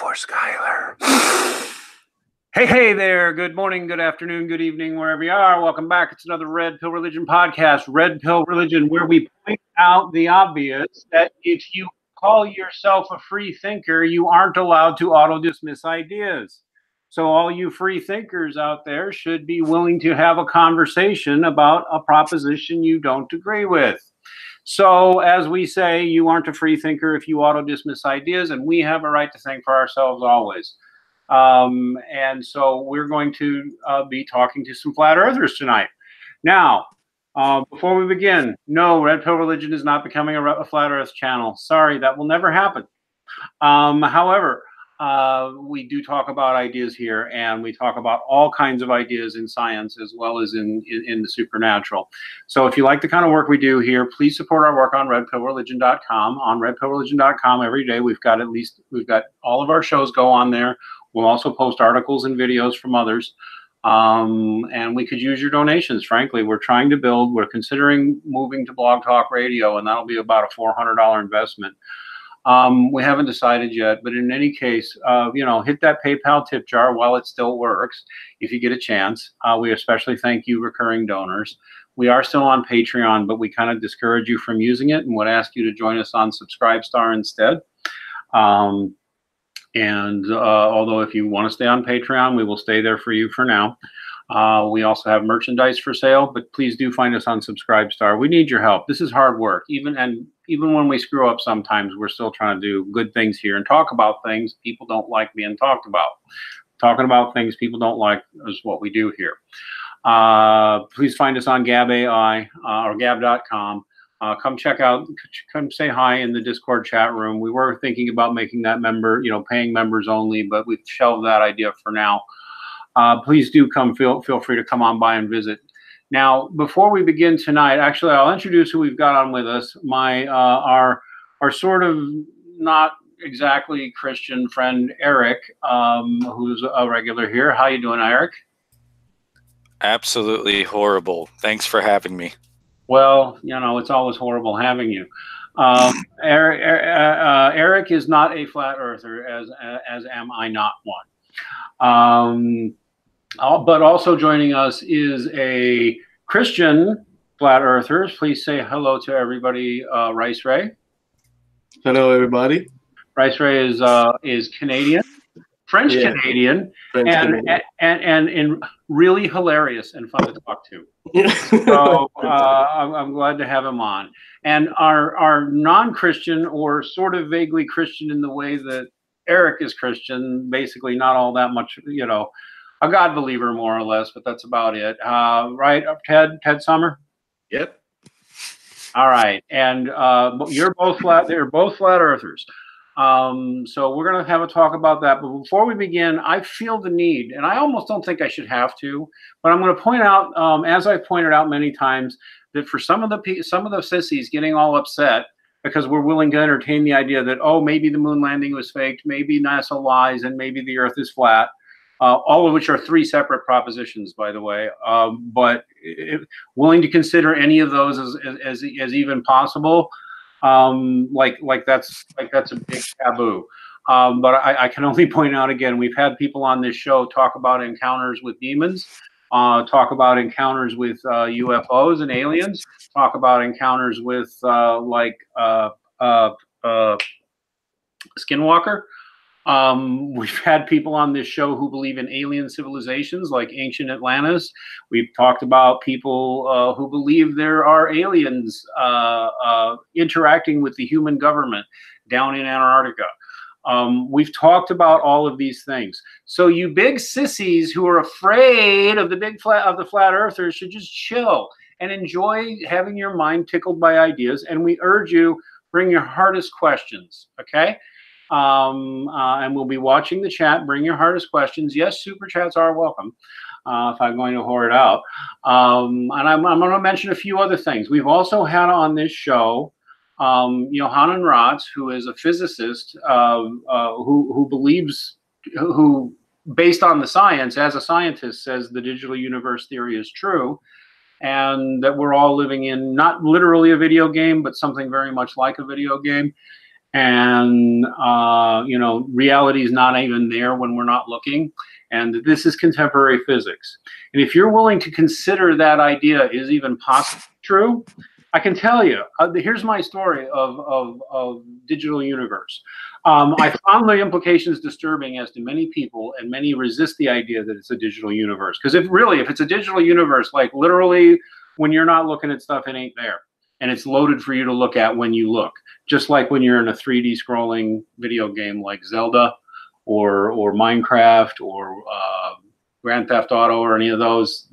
for Skylar. Hey there. Good morning, good afternoon, good evening, wherever you are. Welcome back. It's another Red Pill Religion podcast, Red Pill Religion, where we point out the obvious that if you call yourself a free thinker, you aren't allowed to auto-dismiss ideas. So all you free thinkers out there should be willing to have a conversation about a proposition you don't agree with. So as we say, you aren't a free thinker if you auto-dismiss ideas, and we have a right to think for ourselves always. And so we're going to be talking to some flat earthers tonight. Now, before we begin, no, Red Pill Religion is not becoming a flat earth channel. Sorry, that will never happen. However, we do talk about ideas here, and we talk about all kinds of ideas in science as well as in the supernatural. So if you like the kind of work we do here, please support our work on redpillreligion.com. On redpillreligion.com every day, we've got all of our shows go on there. We'll also post articles and videos from others. And we could use your donations, frankly. We're considering moving to Blog Talk Radio, and that'll be about a $400 investment. We haven't decided yet, but in any case, hit that PayPal tip jar while it still works, if you get a chance. We especially thank you, recurring donors. We are still on Patreon, but we kind of discourage you from using it and would ask you to join us on Subscribestar instead. Although if you want to stay on Patreon, we will stay there for you for now. We also have merchandise for sale, but please do find us on Subscribestar. We need your help. This is hard work. Even when we screw up sometimes, we're still trying to do good things here and talk about things people don't like being talked about. Talking about things people don't like is what we do here. Please find us on Gab AI or Gab.com. Come say hi in the Discord chat room. We were thinking about making that paying members only, but we've shelved that idea for now. Please do come. Feel free to come on by and visit. Now, before we begin tonight, actually, I'll introduce who we've got on with us. Our sort of not exactly Christian friend Eric, who's a regular here. How you doing, Eric? Absolutely horrible. Thanks for having me. Well, it's always horrible having you. Eric is not a flat earther, as am I not one. But also joining us is a Christian flat earther. Please say hello to everybody, Rice Ray. Hello, everybody. Rice Ray is Canadian, French Canadian, and really hilarious and fun to talk to. So I'm glad to have him on. And our non-Christian, or sort of vaguely Christian in the way that Eric is Christian, basically not all that much, a God believer more or less, but that's about it. Right, Ted Summer? Yep. All right, and you're both flat. They're both flat earthers. So we're going to have a talk about that. But before we begin, I feel the need, and I almost don't think I should have to, but I'm going to point out, as I've pointed out many times, that for some of the sissies getting all upset because we're willing to entertain the idea that, maybe the moon landing was faked, maybe NASA lies, and maybe the Earth is flat, all of which are three separate propositions, by the way. But willing to consider any of those as even possible. Like that's a big taboo. But I can only point out again, we've had people on this show talk about encounters with demons, talk about encounters with UFOs and aliens, talk about encounters with Skinwalker. We've had people on this show who believe in alien civilizations like ancient Atlantis. We've talked about people who believe there are aliens interacting with the human government down in Antarctica. We've talked about all of these things. So you big sissies who are afraid of the flat earthers should just chill and enjoy having your mind tickled by ideas. And we urge you, bring your hardest questions, okay? And we'll be watching the chat. Bring your hardest questions. Yes, super chats are welcome. If I'm going to whore it out. And I'm going to mention a few other things. We've also had on this show Johannan Ratz, who is a physicist who believes, who based on the science, as a scientist, says the digital universe theory is true, and that we're all living in not literally a video game, but something very much like a video game. and reality is not even there when we're not looking, and this is contemporary physics. And if you're willing to consider that idea is even possibly true, I can tell you, here's my story of digital universe. I found the implications disturbing, as do many people, and many resist the idea that it's a digital universe. Because if it's a digital universe, like literally when you're not looking at stuff, it ain't there. And it's loaded for you to look at when you look. Just like when you're in a 3D scrolling video game like Zelda or Minecraft or Grand Theft Auto or any of those,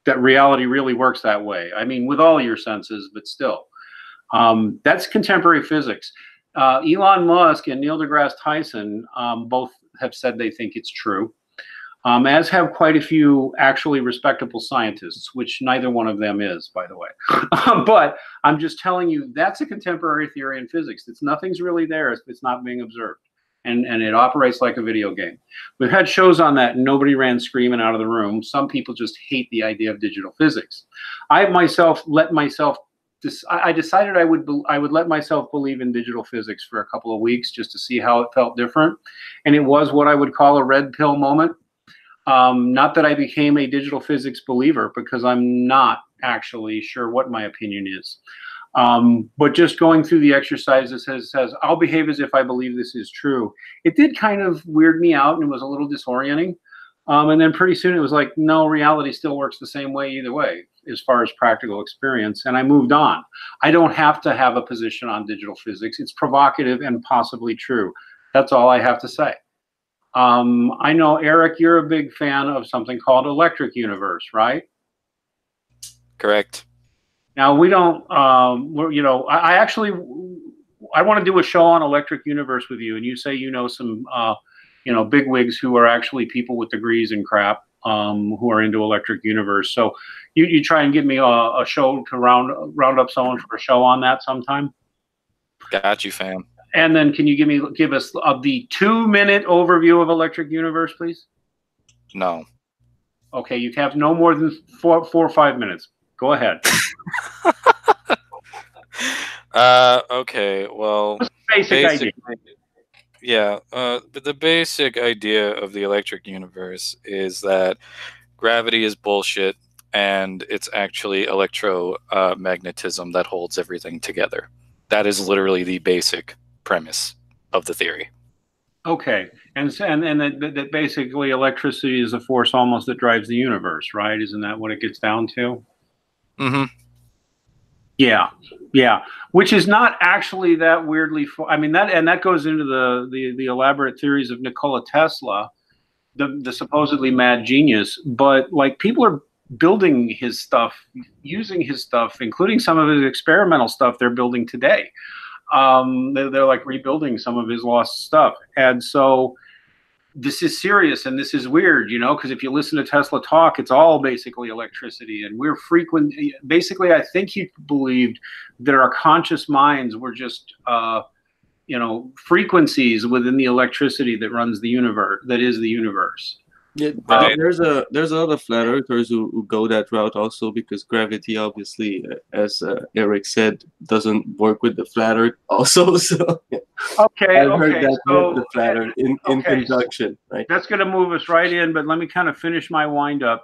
that reality really works that way. I mean, with all your senses, but still. That's contemporary physics. Elon Musk and Neil deGrasse Tyson both have said they think it's true, as have quite a few actually respectable scientists, which neither one of them is, by the way. But I'm just telling you, that's a contemporary theory in physics. Nothing's really there if it's not being observed. And it operates like a video game. We've had shows on that and nobody ran screaming out of the room. Some people just hate the idea of digital physics. I decided I would let myself believe in digital physics for a couple of weeks just to see how it felt different. And it was what I would call a red pill moment. Not that I became a digital physics believer, because I'm not actually sure what my opinion is. But just going through the exercise that says, I'll behave as if I believe this is true. It did kind of weird me out and it was a little disorienting. And then pretty soon it was like, no, reality still works the same way either way, as far as practical experience. And I moved on. I don't have to have a position on digital physics. It's provocative and possibly true. That's all I have to say. I know, Eric, you're a big fan of something called Electric Universe, right? Correct. Now we don't, I want to do a show on Electric Universe with you, and you say some, bigwigs who are actually people with degrees and crap, who are into Electric Universe. So you try and give me a show to round up someone for a show on that sometime. Got you, fam. And then can you give us the 2-minute overview of Electric Universe, please? No. Okay, you have no more than 4 or 5 minutes. Go ahead. Okay, well, basic idea. Yeah, but the basic idea of the Electric Universe is that gravity is bullshit and it's actually electromagnetism that holds everything together. That is literally the basic premise of the theory. Okay, and that basically electricity is a force almost that drives the universe, right? Isn't that what it gets down to? Mm-hmm. Yeah. Which is not actually that weirdly. That goes into the elaborate theories of Nikola Tesla, the supposedly mad genius. But like, people are building his stuff, using his stuff, including some of his experimental stuff they're building today. They're like rebuilding some of his lost stuff, and so this is serious and this is weird, because if you listen to Tesla talk, it's all basically electricity, and we're frequent. Basically, I think he believed that our conscious minds were just, frequencies within the electricity that runs the universe, that is the universe. Yeah, there's a lot of flat earthers who go that route also, because gravity, obviously, as Eric said, doesn't work with the flat earth also. So okay, I've heard that so the flat earth in conjunction, right? That's going to move us right in, but let me kind of finish my wind up.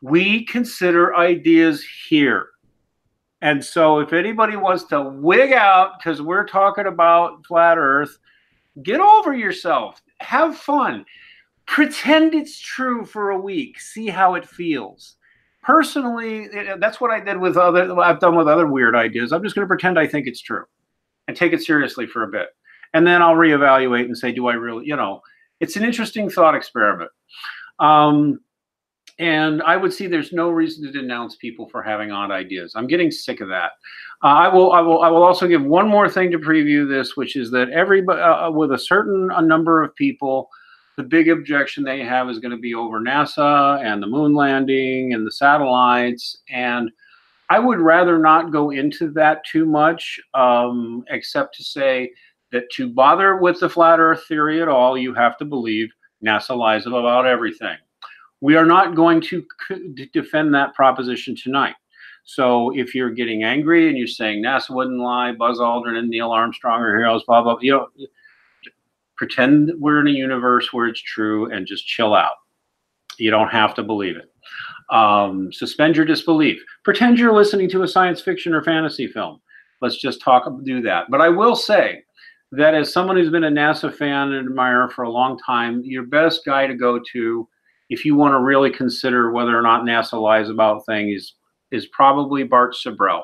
We consider ideas here. And so if anybody wants to wig out because we're talking about flat earth, get over yourself. Have fun. Pretend it's true for a week. See how it feels. Personally, that's what I've done with other weird ideas. I'm just going to pretend I think it's true and take it seriously for a bit. And then I'll reevaluate and say, do I really, it's an interesting thought experiment. And I would see there's no reason to denounce people for having odd ideas. I'm getting sick of that. I will also give one more thing to preview this, which is that everybody, with a certain number of people, the big objection they have is going to be over NASA and the moon landing and the satellites. And I would rather not go into that too much, except to say that to bother with the flat earth theory at all, you have to believe NASA lies about everything. We are not going to defend that proposition tonight. So if you're getting angry and you're saying NASA wouldn't lie, Buzz Aldrin and Neil Armstrong are heroes, blah, blah, pretend we're in a universe where it's true and just chill out. You don't have to believe it. Suspend your disbelief. Pretend you're listening to a science fiction or fantasy film. Let's just do that. But I will say that as someone who's been a NASA fan and admirer for a long time, your best guy to go to if you want to really consider whether or not NASA lies about things is probably Bart Sabro.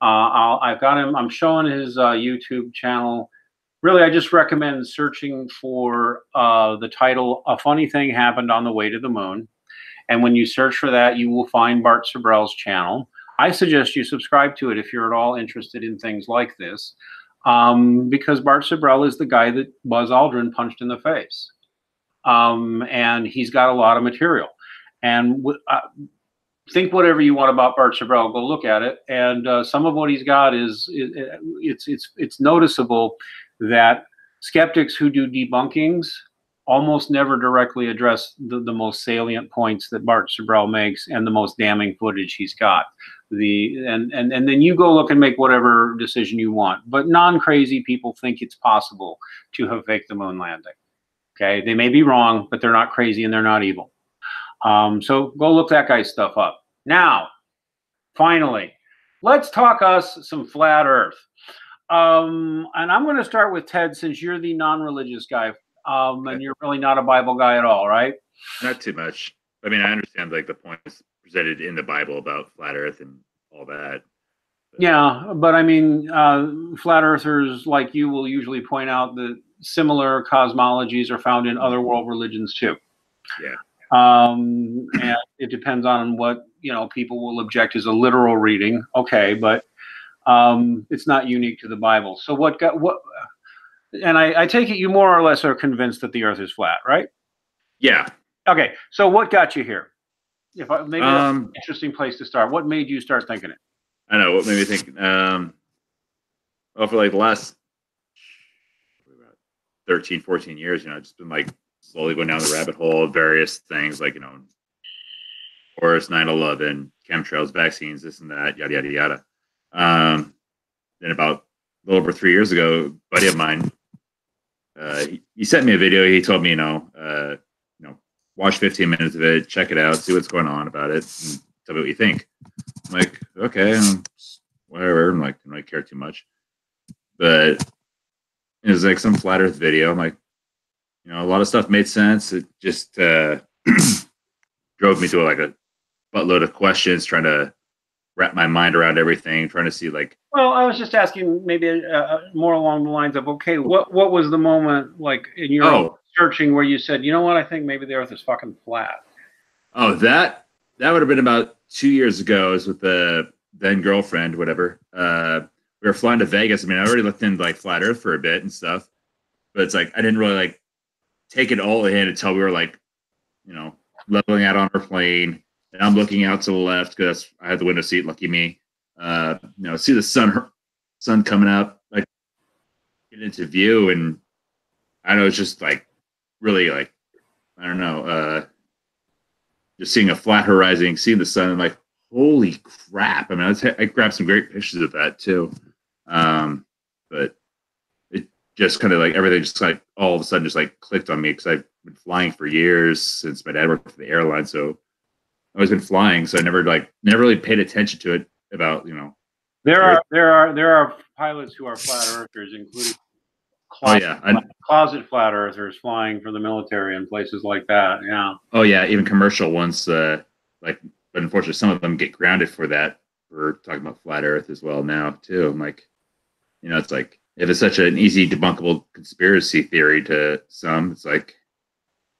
I've got him. I'm showing his YouTube channel. Really, I just recommend searching for the title, A Funny Thing Happened on the Way to the Moon. And when you search for that, you will find Bart Sabro's channel. I suggest you subscribe to it if you're at all interested in things like this, because Bart Sabro is the guy that Buzz Aldrin punched in the face. And he's got a lot of material. And think whatever you want about Bart Sabro, go look at it. And some of what he's got it's noticeable that skeptics who do debunkings almost never directly address the most salient points that Bart Sabro makes and the most damning footage he's got. And then you go look and make whatever decision you want. But non-crazy people think it's possible to have faked the moon landing. Okay, they may be wrong, but they're not crazy and they're not evil. So go look that guy's stuff up. Now, finally, let's talk us some flat Earth. And I'm going to start with Ted, since you're the non-religious guy. And you're really not a Bible guy at all, right? Not too much. I mean, I understand like the points presented in the Bible about flat Earth and all that. Yeah, but I mean, flat earthers like you will usually point out that similar cosmologies are found in other world religions too. Yeah. And it depends on what, people will object is a literal reading. Okay, but it's not unique to the Bible. So and I take it you more or less are convinced that the Earth is flat, right? Yeah. Okay. So what got you here? Maybe that's an interesting place to start. What made you start thinking it? I know what made me think. Well, for like the last 13, 14 years, I've just been like slowly going down the rabbit hole of various things, like Horus, 9/11, chemtrails, vaccines, this and that, yada yada yada. Then about a little over 3 years ago, a buddy of mine, he sent me a video. He told me, watch 15 minutes of it, check it out, see what's going on about it, and tell me what you think. I'm like, okay, whatever. I'm like, I don't really care too much. But it was like some flat Earth video. I'm like, a lot of stuff made sense. It just drove me to like a buttload of questions, trying to wrap my mind around everything, trying to see like. Well, I was just asking maybe more along the lines of, okay, what was the moment like in your searching where you said, you know what, I think maybe the Earth is fucking flat? Oh, that would have been about 2 years ago. It was with the then girlfriend, whatever. We were flying to Vegas. I mean, I already looked into like flat Earth for a bit and stuff, but it's like I didn't really like take it all in until we were like, leveling out on our plane. And I'm looking out to the left because I had the window seat. Lucky me. See the sun coming up, like get into view, and I know it's just like really like I don't know, just seeing a flat horizon, seeing the sun, and like holy crap! I mean, I grabbed some great pictures of that too, but it just kind of like everything just like all of a sudden just like clicked on me because I've been flying for years since my dad worked for the airline, so I've always been flying, so I never really paid attention to it about There are pilots who are flat earthers, including closet flat earthers flying for the military and places like that. Yeah. Oh yeah, even commercial ones. But unfortunately, some of them get grounded for that. We're talking about flat Earth as well now too. I'm like, it's like if it's such an easy debunkable conspiracy theory to some, it's like,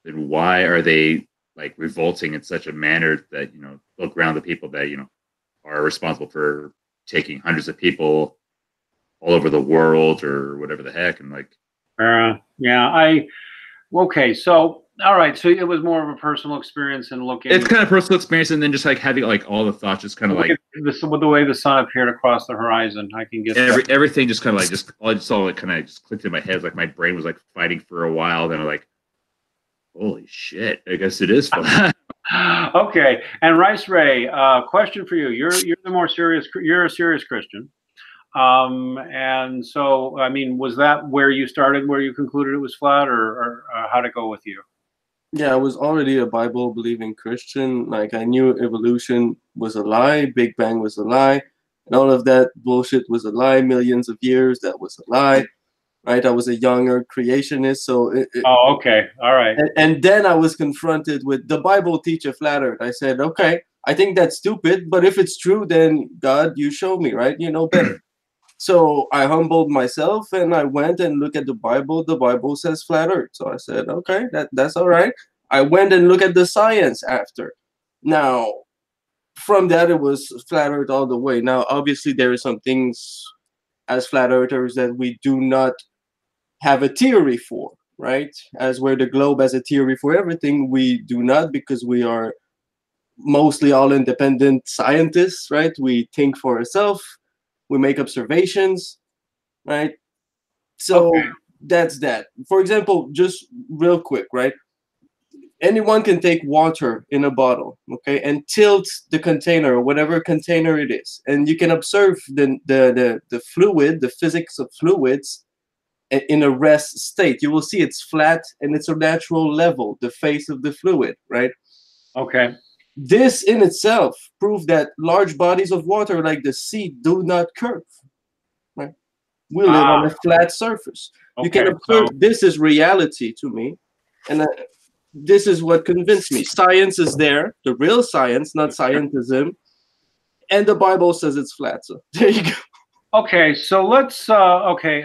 then why are they like revolting in such a manner that they'll ground the people that are responsible for taking hundreds of people all over the world or whatever the heck, and like okay, so all right, so it was more of a personal experience and looking. It's kind of personal experience, and then just like having like all the thoughts just kind of like with the way the sun appeared across the horizon. I can get everything just kind of like I just saw it kind of just clicked in my head. Like my brain was like fighting for a while. Then I'm like, holy shit, I guess it is flat. Okay, and Rice Ray, question for you. You're the more serious. You're a serious Christian, and so I mean, was that where you started, where you concluded it was flat, or how'd it go with you? Yeah, I was already a Bible believing Christian. Like I knew evolution was a lie, Big Bang was a lie, and all of that bullshit was a lie. Millions of years, that was a lie. Right? I was a younger creationist, so Oh, okay, all right. and then I was confronted with the Bible teach a flat earth. I said, okay, I think that's stupid, but if it's true, then God, you show me, right? You know better. So I humbled myself and I went and looked at the Bible. The Bible says flat earth. So I said, okay, that's all right. I went and looked at the science after. Now, from that, it was flat earth all the way. Now, obviously, there are some things as flat earthers that we do not have a theory for, right? As where the globe has a theory for everything, we do not, because we are mostly all independent scientists, right? We think for ourselves, we make observations, right? So Okay. that's that. For example, just real quick, right? Anyone can take water in a bottle, okay, and tilt the container or whatever container it is, and you can observe the fluid, the physics of fluids in a rest state. You will see it's flat and it's a natural level, the face of the fluid, right? Okay. This in itself proves that large bodies of water like the sea do not curve, right? We live on a flat surface. You can Okay. observe So, this is reality to me, and this is what convinced me. Science is there, the real science, not scientism, and the Bible says it's flat. So there you go. okay, so let's okay,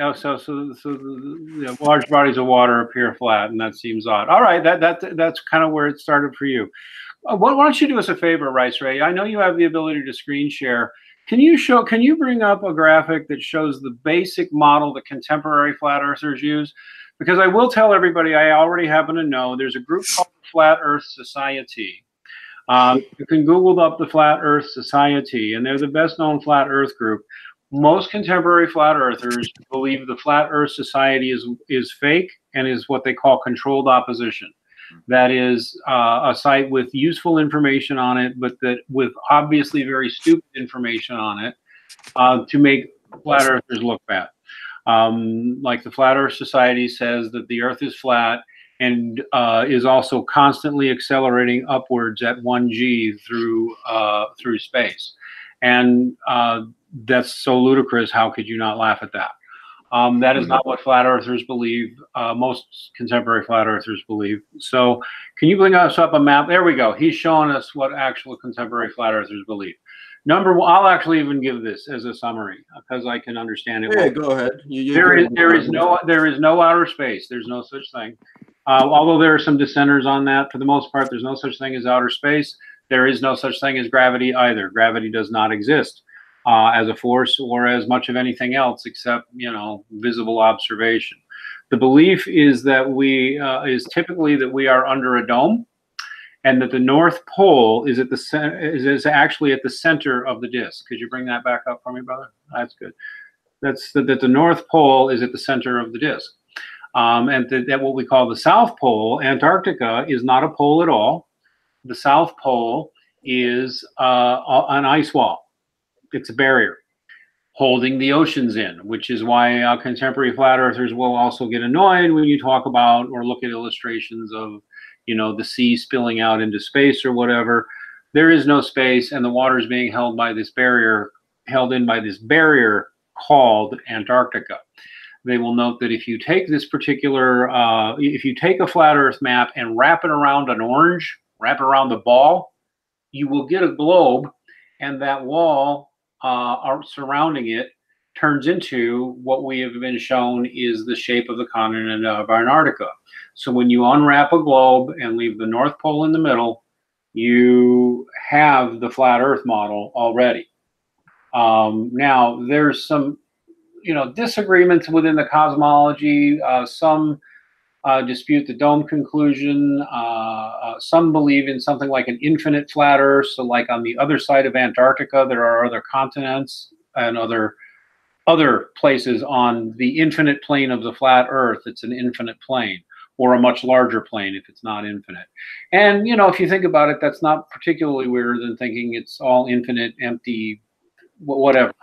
large bodies of water appear flat, and that seems odd. All right, that's kind of where it started for you. Why don't you do us a favor, Rice Ray? I know you have the ability to screen share. Can you bring up a graphic that shows the basic model that contemporary flat earthers use? Because I will tell everybody, I already happen to know there's a group called the Flat Earth Society. You can Google up the Flat Earth Society, and they're the best known flat Earth group. Most contemporary flat earthers believe the Flat Earth Society is fake and is what they call controlled opposition. That is a site with useful information on it, but that with obviously very stupid information on it to make flat earthers look bad. Like the Flat Earth Society says that the Earth is flat and is also constantly accelerating upwards at 1g through space, and that's so ludicrous. How could you not laugh at that? That is not what flat earthers believe. Most contemporary flat earthers believe. So can you bring us up a map? There we go. He's showing us what actual contemporary flat earthers believe. Number one, I'll actually even give this as a summary because I can understand it. Yeah, go ahead. There is no outer space. There's no such thing. Although there are some dissenters on that. For the most part, there's no such thing as outer space. There is no such thing as gravity either. Gravity does not exist as a force or as much of anything else except, visible observation. The belief is that is typically that we are under a dome, and that the North Pole is is actually at the center of the disk. Could you bring that back up for me, brother? That's good. That's that the North Pole is at the center of the disk, and that what we call the South Pole, Antarctica, is not a pole at all. The South Pole is an ice wall. It's a barrier holding the oceans in, which is why contemporary flat earthers will also get annoyed when you talk about or look at illustrations of, the sea spilling out into space or whatever. There is no space, and the water is being held in by this barrier called Antarctica. They will note that if you take this particular, if you take a flat Earth map and wrap it around an orange, wrap it around the ball, you will get a globe, and that wall surrounding it turns into what we have been shown is the shape of the continent of Antarctica. So when you unwrap a globe and leave the North Pole in the middle, you have the flat Earth model already. Now, there's some, disagreements within the cosmology. Some dispute the dome conclusion. Some believe in something like an infinite flat Earth. So, like on the other side of Antarctica, there are other continents and other places on the infinite plane of the flat Earth. It's an infinite plane. or a much larger plane if it's not infinite. And, you know, if you think about it, that's not particularly weirder than thinking it's all infinite, empty, whatever.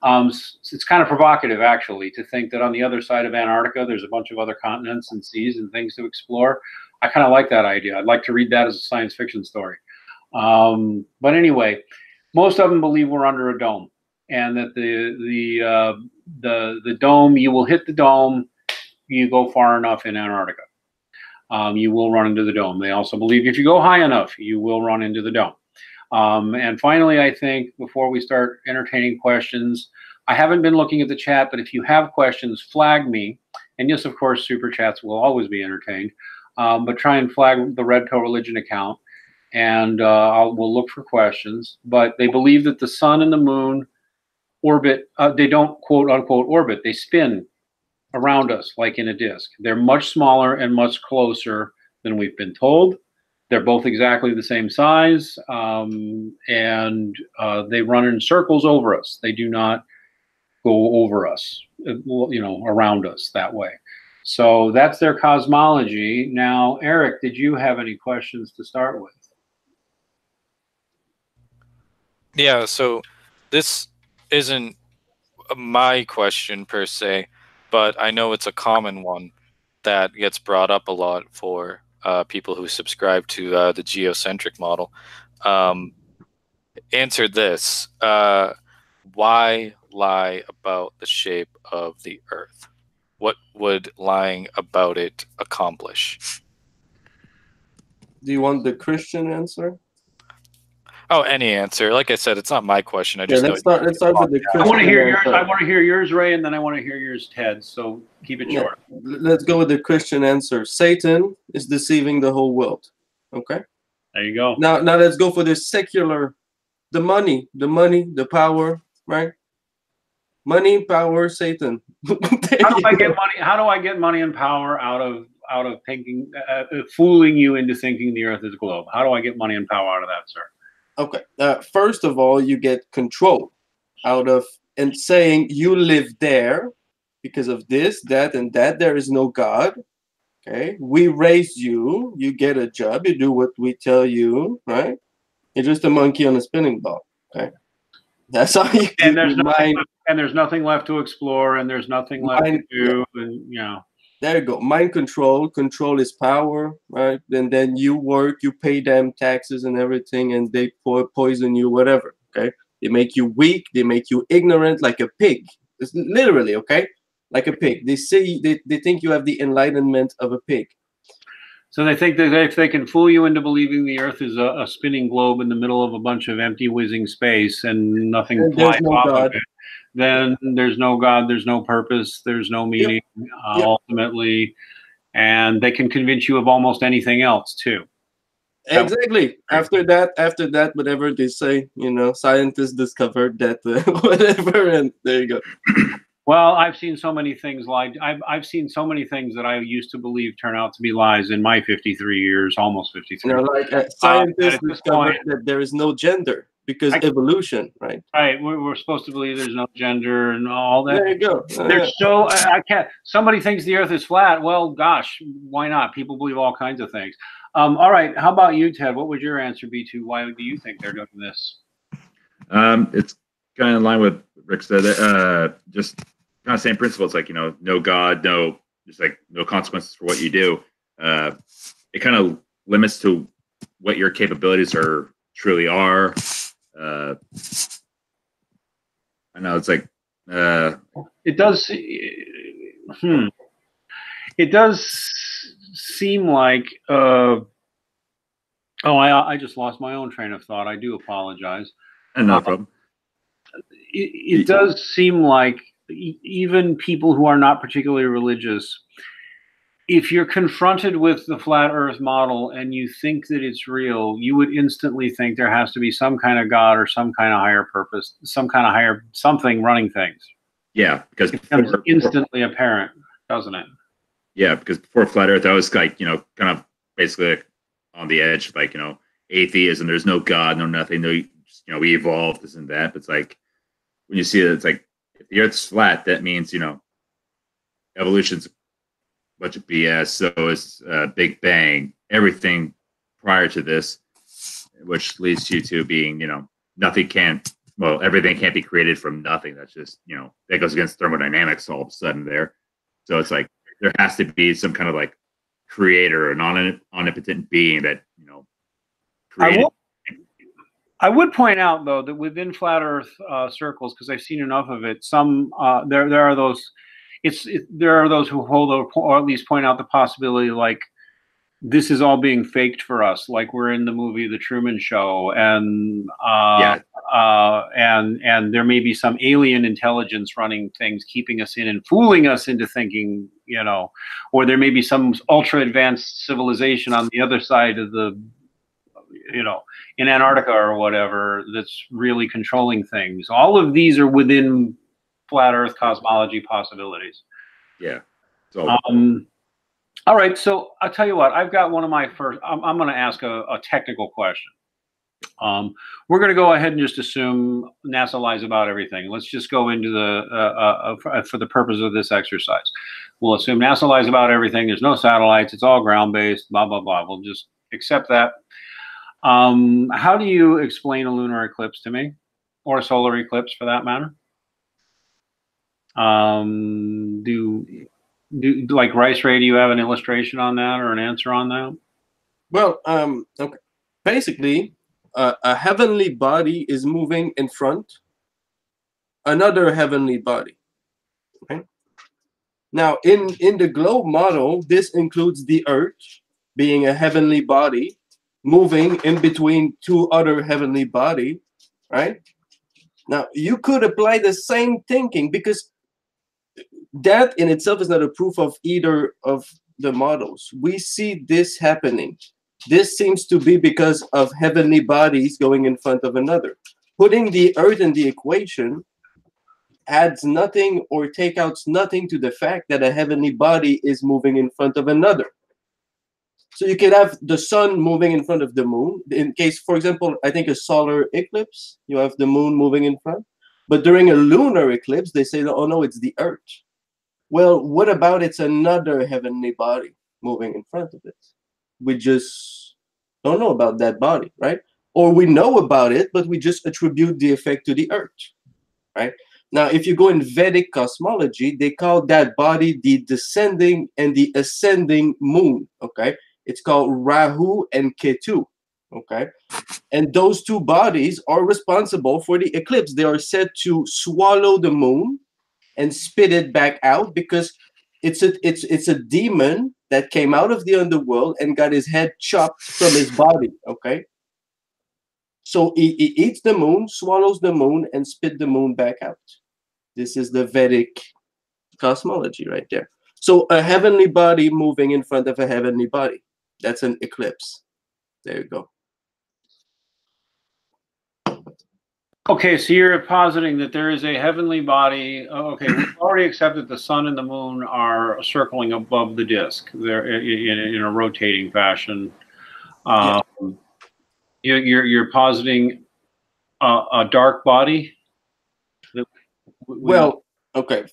It's kind of provocative, actually, to think that on the other side of Antarctica, there's a bunch of other continents and seas and things to explore. I kind of like that idea. I'd like to read that as a science fiction story. But anyway, most of them believe we're under a dome, and that the dome, you will hit the dome, you go far enough in Antarctica. You will run into the dome. They also believe if you go high enough, you will run into the dome. And finally, I think before we start entertaining questions, I haven't been looking at the chat, but if you have questions, flag me. And yes, of course, super chats will always be entertained. But try and flag the Red Pill Religion account, and we'll look for questions. But they believe that the sun and the moon orbit. They don't quote unquote orbit. They spin around us like in a disk. They're much smaller and much closer than we've been told. They're both exactly the same size, and they run in circles over us. They do not go over us, you know, around us that way. So that's their cosmology. Now, Eric, did you have any questions to start with? Yeah, so this isn't my question per se, but I know it's a common one that gets brought up a lot for people who subscribe to the geocentric model. Answer this. Why lie about the shape of the Earth? What would lying about it accomplish? Do you want the Christian answer? Oh, any answer. Like I said, it's not my question. I Yeah, just let's start with the Christian. I want to hear yours. answer. I want to hear yours, Ray, and then I want to hear yours, Ted. So keep it short. Let's go with the Christian answer. Satan is deceiving the whole world. Okay. There you go. Now let's go for the secular, the money, the power, right? Money, power, Satan. How do I get money? How do I get money and power out of thinking, fooling you into thinking the Earth is a globe? How do I get money and power out of that, sir? Okay. First of all, you get control out of and saying you live there because of this, that, and that. There is no God. Okay. We raised you. You get a job. You do what we tell you. Right. You're just a monkey on a spinning ball. Okay. That's all you And there's nothing left to explore, and there's nothing left to do, and you know. There you go. Mind control. Control is power, right? And then you work, you pay them taxes and everything, and they poison you, whatever. Okay. They make you weak. They make you ignorant, like a pig. It's literally, okay, like a pig. They say they think you have the enlightenment of a pig. So they think that if they can fool you into believing the Earth is a spinning globe in the middle of a bunch of empty whizzing space and nothing flies off of it, then there's no God, there's no purpose, there's no meaning, ultimately, and they can convince you of almost anything else too. Exactly. After that, whatever they say, you know, scientists discovered that whatever, and there you go. Well, I've seen so many things I've seen so many things that I used to believe turn out to be lies in my 53 years, almost 53. You know, like scientists discovered that there is no gender because evolution, right? Right. We're supposed to believe there's no gender and all that. There you go. There's so I can't. Somebody thinks the Earth is flat. Well, gosh, why not? People believe all kinds of things. All right. How about you, Ted? What would your answer be to why do you think they're doing this? It's kind of in line with Rick said. Just kind of same principle. It's like, you know, no God, just like no consequences for what you do. It kind of limits to what your capabilities truly are. I know it's like it does. It does seem like. I just lost my own train of thought. I do apologize. No problem. It does seem like even people who are not particularly religious, if you're confronted with the flat Earth model and you think that it's real, you would instantly think there has to be some kind of God or some kind of higher purpose, some kind of higher something running things. Yeah, because it becomes instantly apparent, doesn't it? Yeah, because before flat Earth, I was like, you know, kind of basically on the edge, like, you know, atheism. There's no God, no nothing. No, you know, we evolved, this and that. But it's like when you see it, it's like if the Earth's flat, that means, you know, evolution's bunch of BS. So is Big Bang. Everything prior to this, which leads you to being, nothing can't. Well, everything can't be created from nothing. That's just, that goes against thermodynamics all of a sudden there. So it's like there has to be some kind of like creator, an omnipotent being that, created. I would point out though that within flat Earth circles, because I've seen enough of it, some there are those. There are those who hold or at least point out the possibility like this is all being faked for us, like we're in the movie The Truman Show, and and there may be some alien intelligence running things, keeping us in and fooling us into thinking, or there may be some ultra advanced civilization on the other side of the, in Antarctica or whatever, that's really controlling things. All of these are within flat Earth cosmology possibilities. Yeah. So. All right, so I'll tell you what. I've got one of my first. I'm going to ask a technical question. We're going to go ahead and just assume NASA lies about everything. Let's just go into the for the purpose of this exercise. We'll assume NASA lies about everything. There's no satellites. It's all ground-based. Blah blah blah. We'll just accept that. How do you explain a lunar eclipse to me, or a solar eclipse for that matter? Do like Rice Ray, do you have an illustration on that or an answer on that? Well, okay. Basically, a heavenly body is moving in front another heavenly body. Okay. Now, in the globe model, this includes the Earth being a heavenly body moving in between two other heavenly body, right? Now, you could apply the same thinking, because that in itself is not a proof of either of the models. We see this happening. This seems to be because of heavenly bodies going in front of another. Putting the Earth in the equation adds nothing or take out nothing to the fact that a heavenly body is moving in front of another. So you could have the sun moving in front of the moon. In case, for example, I think a solar eclipse, you have the moon moving in front. But during a lunar eclipse, they say, oh no, it's the Earth. Well, what about it's another heavenly body moving in front of it? We just don't know about that body, right? Or we know about it, but we just attribute the effect to the Earth, right? Now, if you go in Vedic cosmology, they call that body the descending and the ascending moon, okay? It's called Rahu and Ketu, okay? And those two bodies are responsible for the eclipse. They are said to swallow the moon and spit it back out, because it's a demon that came out of the underworld and got his head chopped from his body, okay? So he eats the moon, swallows the moon, and spit the moon back out. This is the Vedic cosmology right there. So a heavenly body moving in front of a heavenly body. That's an eclipse. There you go. Okay, so you're positing that there is a heavenly body. Okay, we've already accepted the sun and the moon are circling above the disk. They're in a rotating fashion. You're positing a dark body. Well, okay.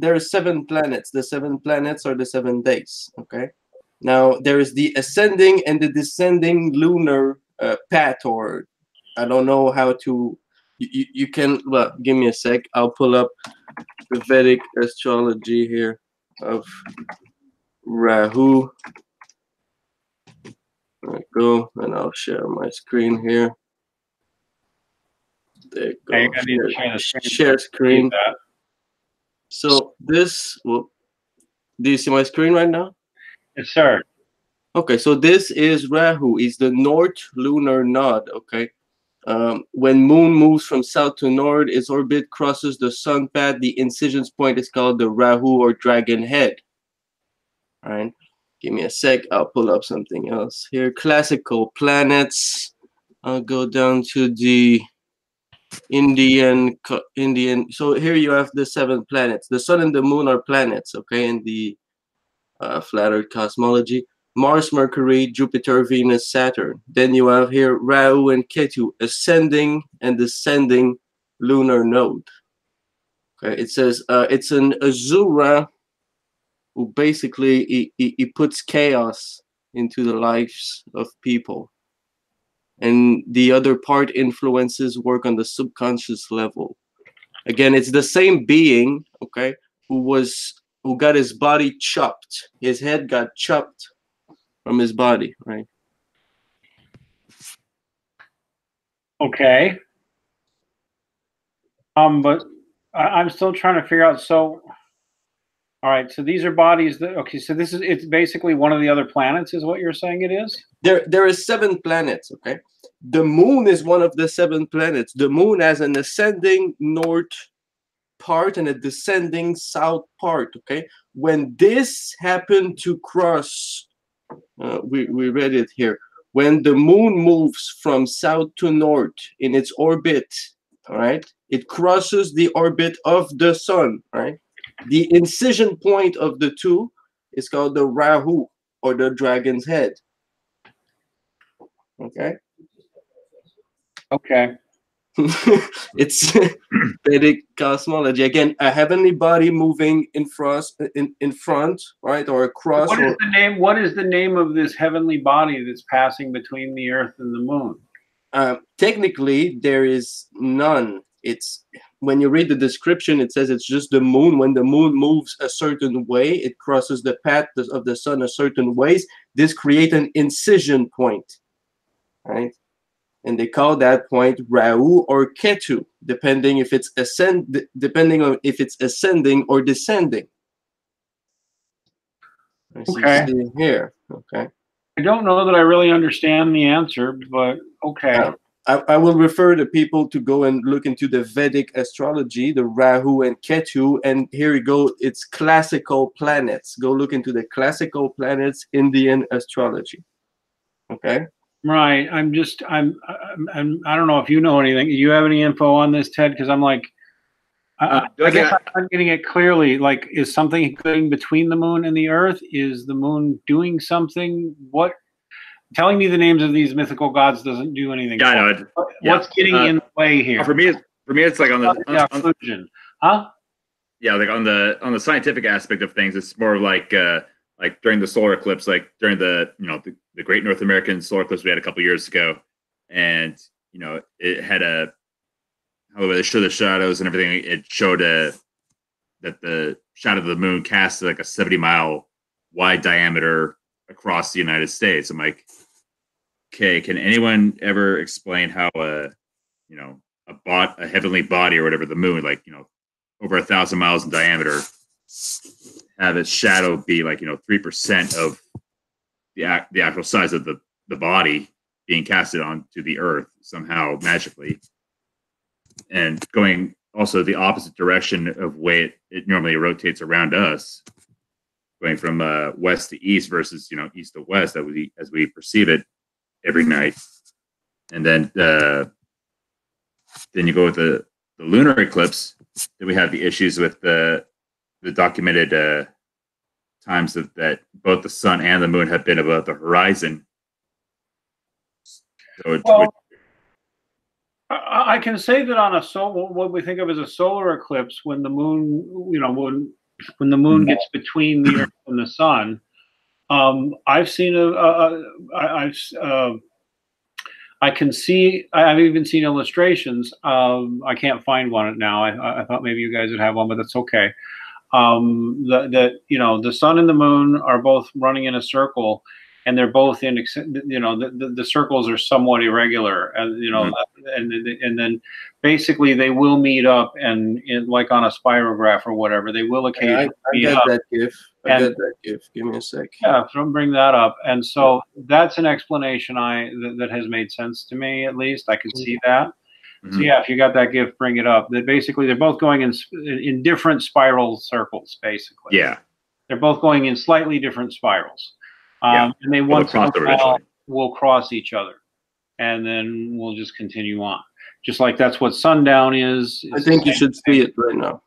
There are seven planets. The 7 planets are the 7 days. Okay. Now there is the ascending and the descending lunar path, or I don't know how to. You can. Well, give me a sec. I'll pull up the Vedic astrology here of Rahu. There we go, and I'll share my screen here. There you go. Share screen. So this. Well, do you see my screen right now? Yes, sir. Okay, so this is Rahu. Is the north lunar node. Okay. When moon moves from south to north, its orbit crosses the sun path. The incision point is called the Rahu or dragon head. All right, give me a sec. I'll pull up something else here. Classical planets. I'll go down to the Indian. So here you have the 7 planets. The sun and the moon are planets. Okay, in the flat Earth cosmology. Mars, Mercury, Jupiter, Venus, Saturn. Then you have here Rahu and Ketu, ascending and descending lunar node. Okay, it says it's an Azura who basically he puts chaos into the lives of people, and the other part influences work on the subconscious level. Again, it's the same being, okay, who got his body chopped. His head got chopped from his body, right? Okay. But I'm still trying to figure out. So, all right. So these are bodies that. Okay. So it's basically one of the other planets, is what you're saying it is? There is 7 planets, okay? The moon is one of the 7 planets. The moon has an ascending north part and a descending south part, okay? When this happened to cross, we read it here. When the moon moves from south to north in its orbit, all right, it crosses the orbit of the sun, right? The incision point of the two is called the Rahu, or the dragon's head. Okay. Okay. It's Vedic cosmology. Again, a heavenly body moving in front, right, or across. What is the name? What is the name of this heavenly body that's passing between the Earth and the Moon? Technically, there is none. It's when you read the description, it says it's just the moon. When the moon moves a certain way, it crosses the path of the sun a certain ways. This creates an incision point, right? And they call that point Rahu or Ketu, depending on if it's ascending or descending. Okay. See here. Okay. I don't know that I really understand the answer, but okay. I will refer the people to go and look into the Vedic astrology, the Rahu and Ketu, and here you go. It's classical planets. Go look into the classical planets Indian astrology. Okay. Right. I don't know if you know anything. Do you have any info on this, Ted? Because I'm like, I guess I'm getting it clearly. Like, is something going between the moon and the Earth? Is the moon doing something? What? Telling me the names of these mythical gods doesn't do anything. Yeah, I know. What's getting in the way here? For me, it's like on the conclusion, huh? Yeah, like on the scientific aspect of things, it's more like during the solar eclipse, like during the Great North American solar eclipse we had a couple years ago, and it had how they show the shadows and everything. It showed that the shadow of the moon cast like a 70-mile wide diameter across the United States. I'm like, okay, can anyone ever explain how a heavenly body or whatever, the moon, like over 1,000 miles in diameter, have its shadow be like 3% of the actual size of the body being casted onto the Earth somehow magically, and going also the opposite direction of way it normally rotates around us, going from west to east versus east to west as we perceive it every night. And then you go with the lunar eclipse. Then we have the issues with the documented times that both the sun and the moon have been above the horizon. So I can say that on what we think of as a solar eclipse, when the moon, when the moon gets between the Earth and the sun, I've seen I've even seen illustrations. I can't find one now. I thought maybe you guys would have one, but that's okay. The sun and the moon are both running in a circle, and they're both in, the circles are somewhat irregular, and then basically they will meet up, and like on a spirograph or whatever, they will occasionally meet up. I got that GIF. Give me a sec. Yeah, don't bring that up. And so that's an explanation that has made sense to me, at least. I could see that. Mm-hmm. So yeah, if you got that GIF, bring it up. That basically they're both going in different spiral circles, basically. Yeah. They're both going in slightly different spirals. And they once in a while will cross each other. And then we'll just continue on. Just like that's what sundown is. I think you should see it right now.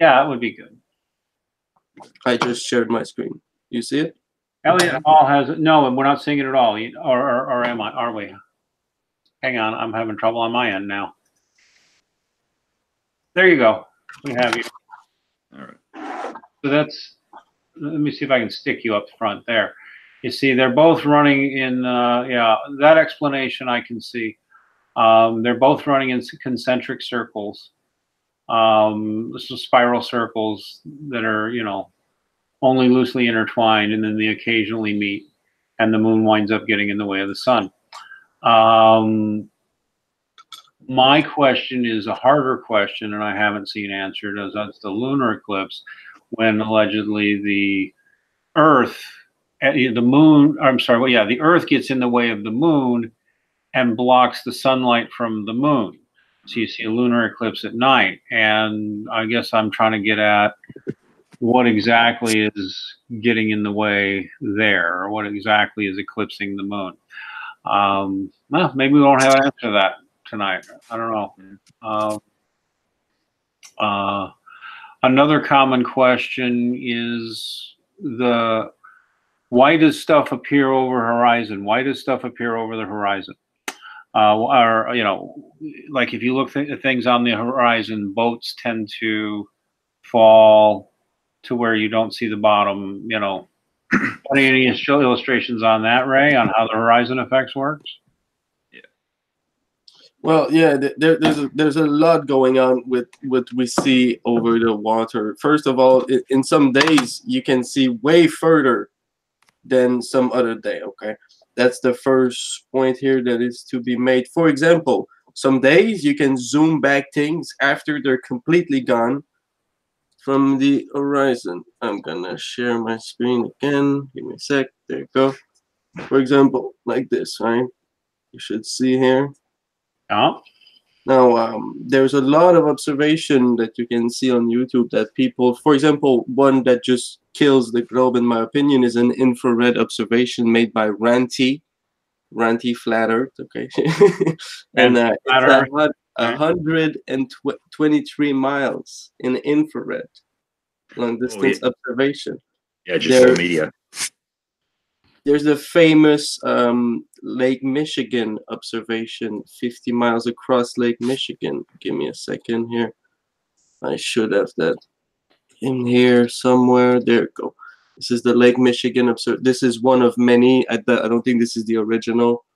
Yeah, that would be good. I just shared my screen. You see it? Elliot Hall has it. No, we're not seeing it at all. Or am I? Are we? Hang on, I'm having trouble on my end now. There you go. We have you. All right. So let me see if I can stick you up front there. You see, they're both running in, yeah, that explanation I can see. They're both running in concentric circles. This is spiral circles that are, you know, only loosely intertwined, and then they occasionally meet, and the moon winds up getting in the way of the sun. My question is a harder question, and I haven't seen answered, as that's the lunar eclipse, when allegedly the Earth, the moon, I'm sorry, well, yeah, the Earth gets in the way of the moon and blocks the sunlight from the moon. So you see a lunar eclipse at night. And I guess I'm trying to get at what exactly is getting in the way there, or what exactly is eclipsing the moon. Well, maybe we won't have an answer to that tonight. I don't know. Another common question is why does stuff appear over horizon? Why does stuff appear over the horizon? Or, you know, like if you look at things on the horizon, boats tend to fall to where you don't see the bottom. You know, any illustrations on that, Ray, on how the horizon effects works? Well, yeah, there's a lot going on with what we see over the water. First of all, in some days you can see way further than some other day. Okay, that's the first point here that is to be made. For example, some days you can zoom back things after they're completely gone from the horizon. I'm gonna share my screen again. Give me a sec. There you go. For example, like this, right? You should see here. Yeah. Now, there's a lot of observation that you can see on YouTube that people, for example, one that just kills the globe, in my opinion, is an infrared observation made by Ranty Flat Earth, okay? And it's 123 miles in infrared long distance observation. Yeah, just social media. There's the famous Lake Michigan observation, 50 miles across Lake Michigan. Give me a second here. I should have that in here somewhere. There you go. This is the Lake Michigan observation. This is one of many. I don't think this is the original,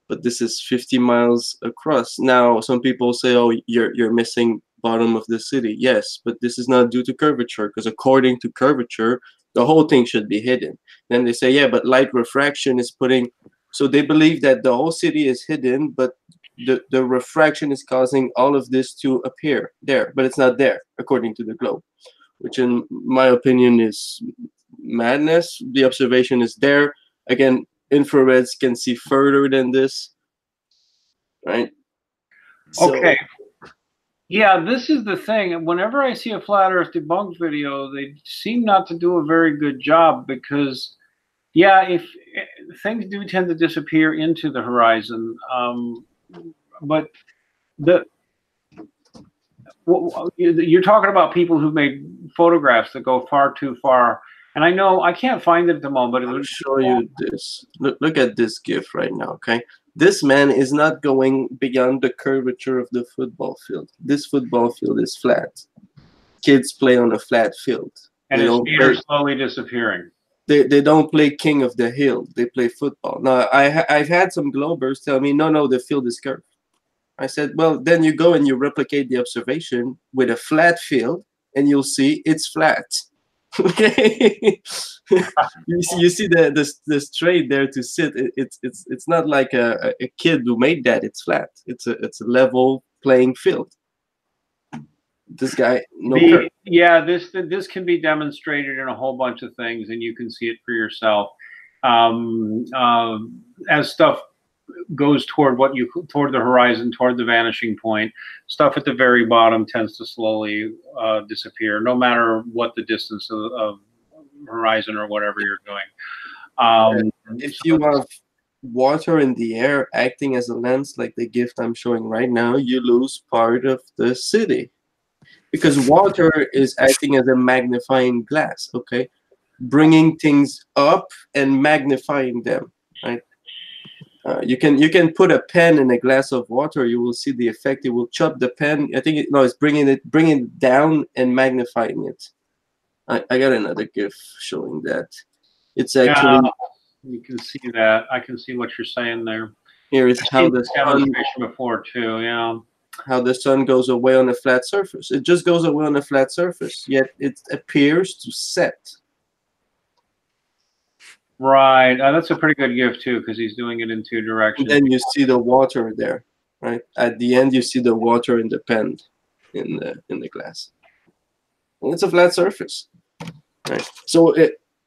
but this is 50 miles across. Now, some people say, oh, you're missing bottom of the city. Yes, but this is not due to curvature, because according to curvature, the whole thing should be hidden. Then they say, yeah, but light refraction is putting, so they believe that the whole city is hidden, but the refraction is causing all of this to appear there, but it's not there, according to the globe, which in my opinion is madness. The observation is there. Again, infrareds can see further than this, right? Okay. Yeah, this is the thing. Whenever I see a flat Earth debunked video, they seem not to do a very good job, because, yeah, if things do tend to disappear into the horizon, but you're talking about people who've made photographs that go far too far, and I know I can't find it at the moment, but I'll show you this. Look at this GIF right now, okay? This man is not going beyond the curvature of the football field. This football field is flat. Kids play on a flat field. And his feet are slowly disappearing. They don't play king of the hill. They play football. Now, I've had some Globers tell me, no, the field is curved. I said, well, then you go and you replicate the observation with a flat field, and you'll see it's flat. Okay, you see the straight there to sit. It's not like a kid who made that. It's flat. It's a level playing field. This guy, yeah, this can be demonstrated in a whole bunch of things, and you can see it for yourself. As stuff goes toward the horizon, toward the vanishing point, stuff at the very bottom tends to slowly disappear, no matter what the distance of horizon or whatever you're doing. If you have water in the air acting as a lens, like the gift I'm showing right now, you lose part of the city, because water is acting as a magnifying glass, okay, bringing things up and magnifying them, right? You can put a pen in a glass of water. You will see the effect. It will chop the pen. I think it's bringing it down and magnifying it. I got another GIF showing that. It's actually you can see that. I can see what you're saying there. here is I've how seen the this sun demonstration before too. Yeah. how the sun goes away on a flat surface. It just goes away on a flat surface, yet it appears to set. Right. That's a pretty good gift too, because he's doing it in two And directions. then you see the water there, right? At the end, you see the water in the pen in the glass. And it's a flat surface, right? So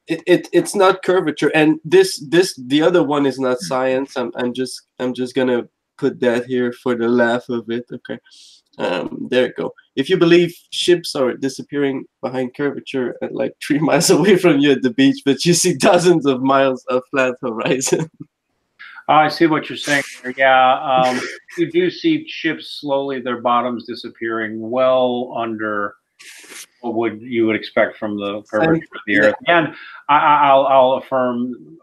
it's not curvature, and the other one is not science. I'm just gonna put that here for the laugh of it. Okay, there you go. If you believe ships are disappearing behind curvature at like 3 miles away from you at the beach, but you see dozens of miles of flat horizon. Oh, I see what you're saying there. Yeah, you do see ships slowly, their bottoms disappearing well under what you would expect from the curvature of the Earth. And I'll affirm,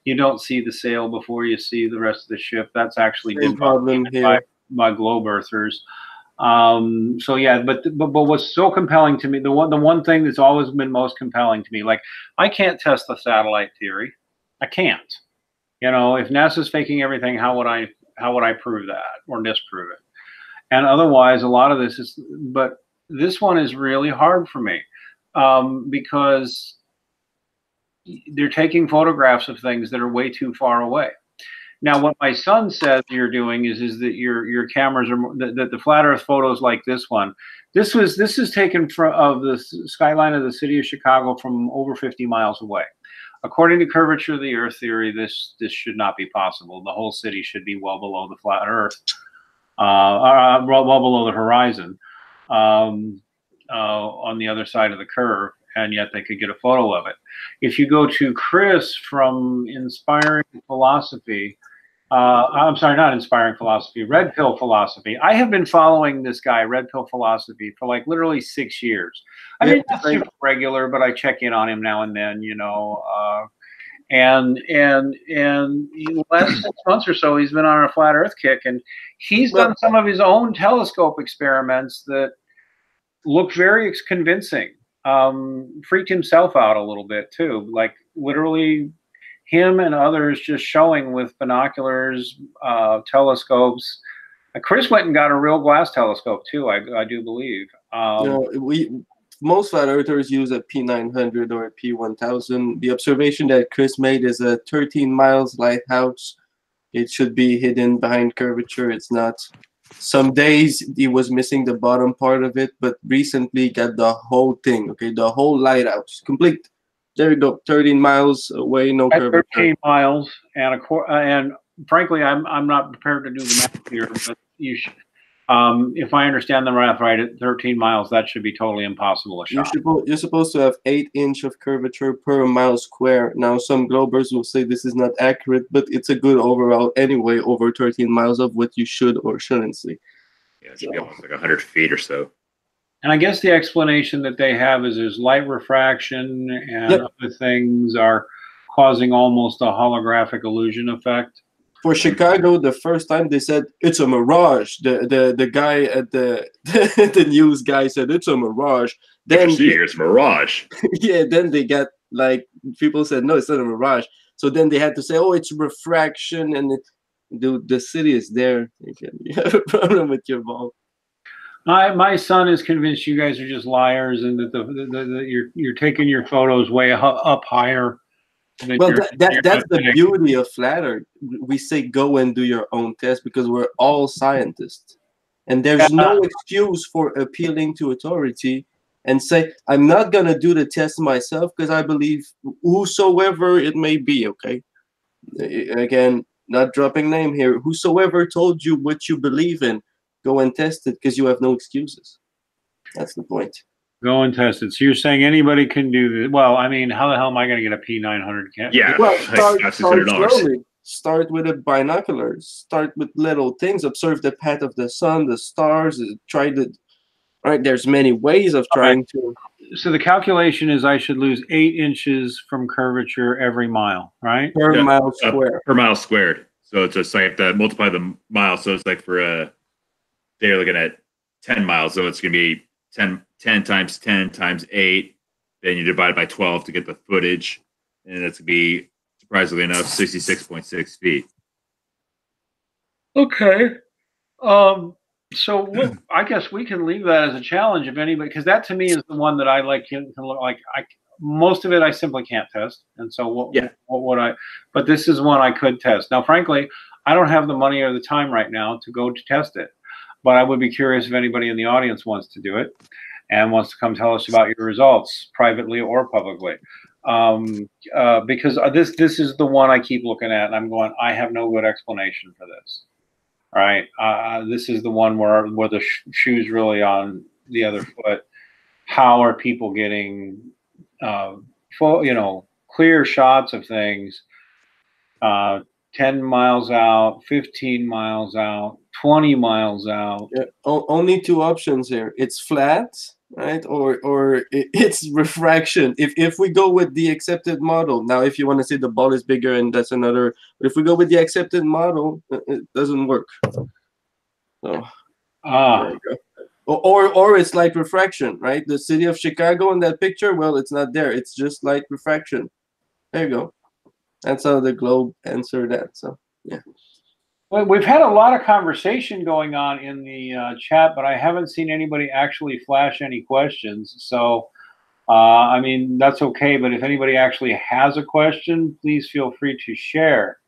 you don't see the sail before you see the rest of the ship. That's actually Same problem here. by globe earthers. So yeah, but what's so compelling to me, the one thing that's always been most compelling to me, like I can't test the satellite theory. I can't. You know, if NASA's faking everything, how would I prove that or disprove it? And otherwise, a lot of this is, but this one is really hard for me because they're taking photographs of things that are way too far away. Now, what my son says you're doing is that your cameras are that the flat Earth photos like this one. This is taken of the skyline of the city of Chicago from over 50 miles away. According to curvature of the Earth theory, this should not be possible. The whole city should be well below the flat Earth, well below the horizon, on the other side of the curve, and yet they could get a photo of it. If you go to Chris from Inspiring Philosophy, I'm sorry, not Inspiring Philosophy, Red Pill Philosophy. I have been following this guy, Red Pill Philosophy, for like literally 6 years. I mean, not super regular, but I check in on him now and then, you know. And in the last 6 months or so, he's been on a flat Earth kick, and he's done some of his own telescope experiments that look very convincing. Freaked himself out a little bit too, like literally him and others just showing with binoculars, telescopes. Chris went and got a real glass telescope too, I do believe. Most flat earthers use a P900 or a P1000. The observation that Chris made is a 13 miles lighthouse. It should be hidden behind curvature. It's not. Some days he was missing the bottom part of it, but recently got the whole thing. Okay, the whole lighthouse complete. There you go, 13 miles away, no curvature. 13 miles, and frankly, I'm not prepared to do the math here, but you should. If I understand the math right, at 13 miles, that should be totally impossible to shot. You're supposed to have 8 inches of curvature per mile square. Now, some globers will say this is not accurate, but it's a good overall anyway, over 13 miles of what you should or shouldn't see. Yeah, it should be almost like 100 feet or so. And I guess the explanation that they have is there's light refraction and other things are causing almost a holographic illusion effect. For Chicago, the first time they said it's a mirage. The guy at the news guy said it's a mirage. Then it's a mirage. Yeah, then they got like people said no, it's not a mirage. So then they had to say, oh, it's refraction, and the city is there. You have a problem with your ball. My son is convinced you guys are just liars and that you're taking your photos way up higher. Well, that's the beauty of flat Earth. We say go and do your own test because we're all scientists, and there's no excuse for appealing to authority and say I'm not gonna do the test myself because I believe whosoever it may be. Okay, again, not dropping name here. Whosoever told you what you believe in, go and test it because you have no excuses. That's the point. Go and test it. So you're saying anybody can do this? Well, I mean, how the hell am I going to get a P900? Yeah, well, start slowly. Start with a binocular. Start with little things. Observe the path of the sun, the stars. Try the. Right, there's many ways of trying to. So the calculation is I should lose 8 inches from curvature every mile, right? Per mile square. Per mile squared. So it's just like to multiply the mile. So it's like for they're looking at 10 miles, so it's going to be 10 times 10 times 8. Then you divide by 12 to get the footage. And that's going to be, surprisingly enough, 66.6 feet. Okay. So I guess we can leave that as a challenge if anybody, because that to me is the one that I like. Most of it I simply can't test, and so what would I? But this is one I could test. Now, frankly, I don't have the money or the time right now to go to test it, but I would be curious if anybody in the audience wants to do it and wants to come tell us about your results privately or publicly. Because this is the one I keep looking at, and I'm going, I have no good explanation for this. Right. This is the one where the shoe's really on the other foot. How are people getting, clear shots of things 10 miles out, 15 miles out, 20 miles out? Yeah, only two options here. It's flat, right? Or it's refraction. If we go with the accepted model, now if you want to say the ball is bigger and that's another, but if we go with the accepted model, it doesn't work. So there you go. Or it's light refraction, right? The city of Chicago in that picture, well, it's not there. It's just light refraction. There you go. That's how the globe answered that. So yeah. Well, we've had a lot of conversation going on in the chat, but I haven't seen anybody actually flash any questions. So, I mean, that's okay. But if anybody actually has a question, please feel free to share.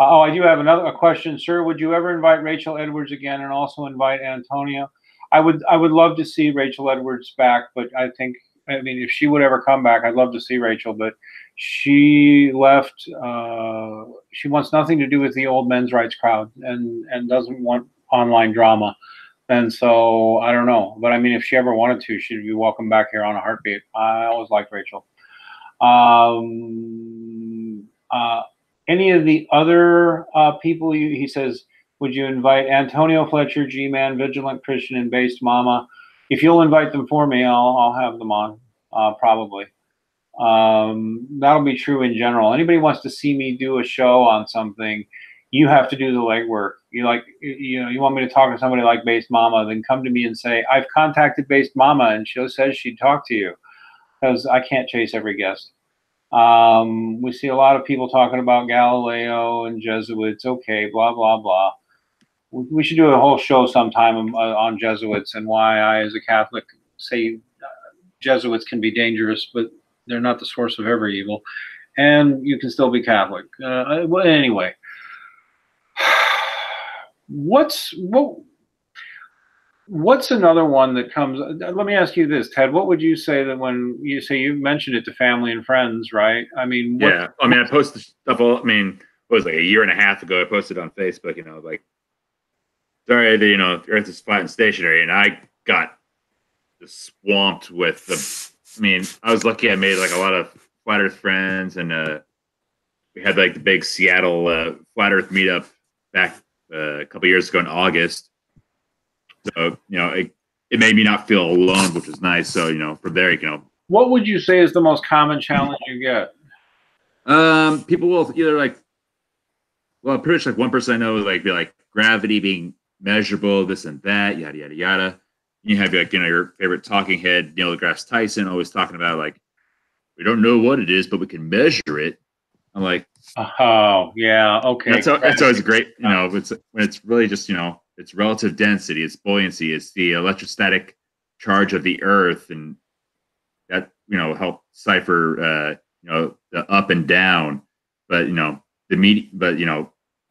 I do have a question, sir. Would you ever invite Rachel Edwards again and also invite Antonio? I would love to see Rachel Edwards back, but I mean, if she would ever come back, I'd love to see Rachel, but she left. She wants nothing to do with the old men's rights crowd and doesn't want online drama. And so I don't know, but I mean, if she ever wanted to, she'd be welcome back here on a heartbeat. I always liked Rachel. Any of the other people, he says, would you invite Antonio Fletcher, G-Man, Vigilant Christian, and Based Mama? If you'll invite them for me, I'll have them on, probably. That'll be true in general. Anybody wants to see me do a show on something, you have to do the legwork. You want me to talk to somebody like Based Mama, then come to me and say, I've contacted Based Mama, and she says she'd talk to you, because I can't chase every guest. We see a lot of people talking about Galileo and Jesuits. Okay, blah, blah, blah. We should do a whole show sometime on Jesuits and why I, as a Catholic, say Jesuits can be dangerous, but they're not the source of every evil. And you can still be Catholic. Well, anyway, what's another one that comes? Let me ask you this, Ted. What would you say that when you say you mentioned it to family and friends, right? I mean, yeah. I mean, I posted stuff. I mean, it was like a year and a half ago. I posted on Facebook. Like, sorry, the Earth is flat and stationary, and I got just swamped with the. I mean, I was lucky. I made like a lot of flat Earth friends, and we had like the big Seattle flat Earth meetup back a couple years ago in August. So, it made me not feel alone, which was nice. So, from there, What would you say is the most common challenge you get? People will either pretty much like one person I know would be like gravity being measurable, this and that, yada, yada, yada. You have your favorite talking head, Neil deGrasse Tyson, always talking about we don't know what it is, but we can measure it. I'm like, oh, yeah, okay. That's always great. When it's really just, it's relative density, it's buoyancy, it's the electrostatic charge of the Earth, and that help cipher the up and down. But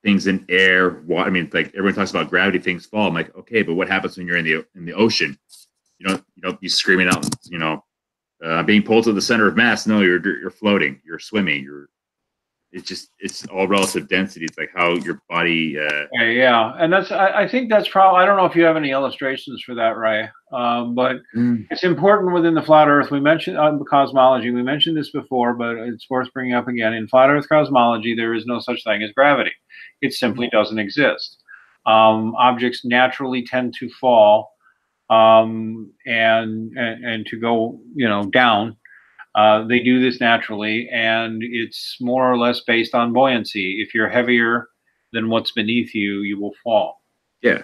things in air, water. I mean, like everyone talks about gravity, things fall. I'm like, okay, but what happens when you're in the ocean? You don't be screaming out, being pulled to the center of mass. No, you're floating, you're swimming, it's all relative density. It's like how your body. Yeah, and I think that's probably. I don't know if you have any illustrations for that, Ray, but it's important within the flat Earth. We mentioned cosmology. We mentioned this before, but it's worth bringing up again. In flat Earth cosmology, there is no such thing as gravity. It simply doesn't exist. Objects naturally tend to fall and to go down. They do this naturally, and it's more or less based on buoyancy. If you're heavier than what's beneath you, you will fall. Yeah.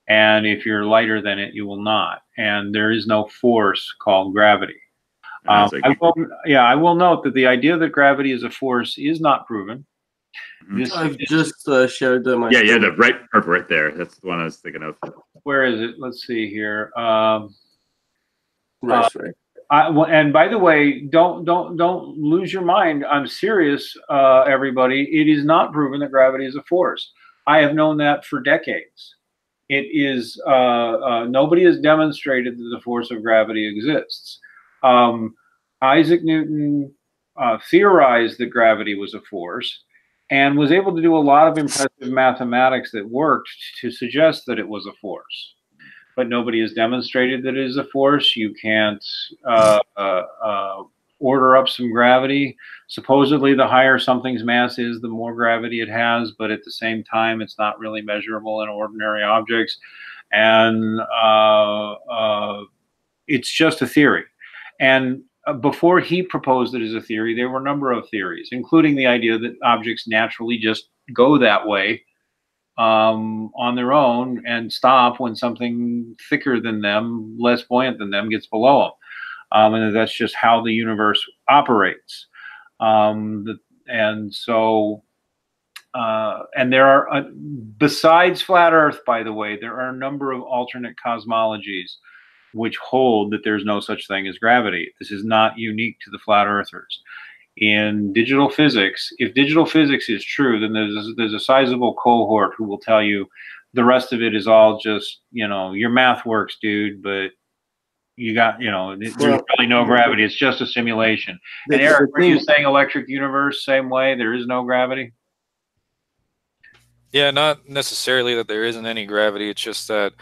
And if you're lighter than it, you will not. And there is no force called gravity. I will note that the idea that gravity is a force is not proven. I've just shared my yeah, the right purple right there. That's the one I was thinking of. Where is it? Let's see here. Right. And by the way, don't lose your mind. I'm serious, everybody. It is not proven that gravity is a force. I have known that for decades. It is nobody has demonstrated that the force of gravity exists. Isaac Newton theorized that gravity was a force and was able to do a lot of impressive mathematics that worked to suggest that it was a force. But nobody has demonstrated that it is a force. You can't order up some gravity. Supposedly, the higher something's mass is, the more gravity it has, but at the same time, it's not really measurable in ordinary objects. And it's just a theory. And before he proposed it as a theory, there were a number of theories, including the idea that objects naturally just go that way on their own and stop when something thicker than them, less buoyant than them, gets below them. And that's just how the universe operates. And there are, besides flat Earth, by the way, there are a number of alternate cosmologies which hold that there's no such thing as gravity. This is not unique to the flat earthers. In digital physics, if digital physics is true, then there's a sizable cohort who will tell you the rest of it is all just, your math works, dude, but you got, there's really no gravity. It's just a simulation. And Eric, were you saying electric universe, same way? There is no gravity? Yeah, not necessarily that there isn't any gravity. It's just that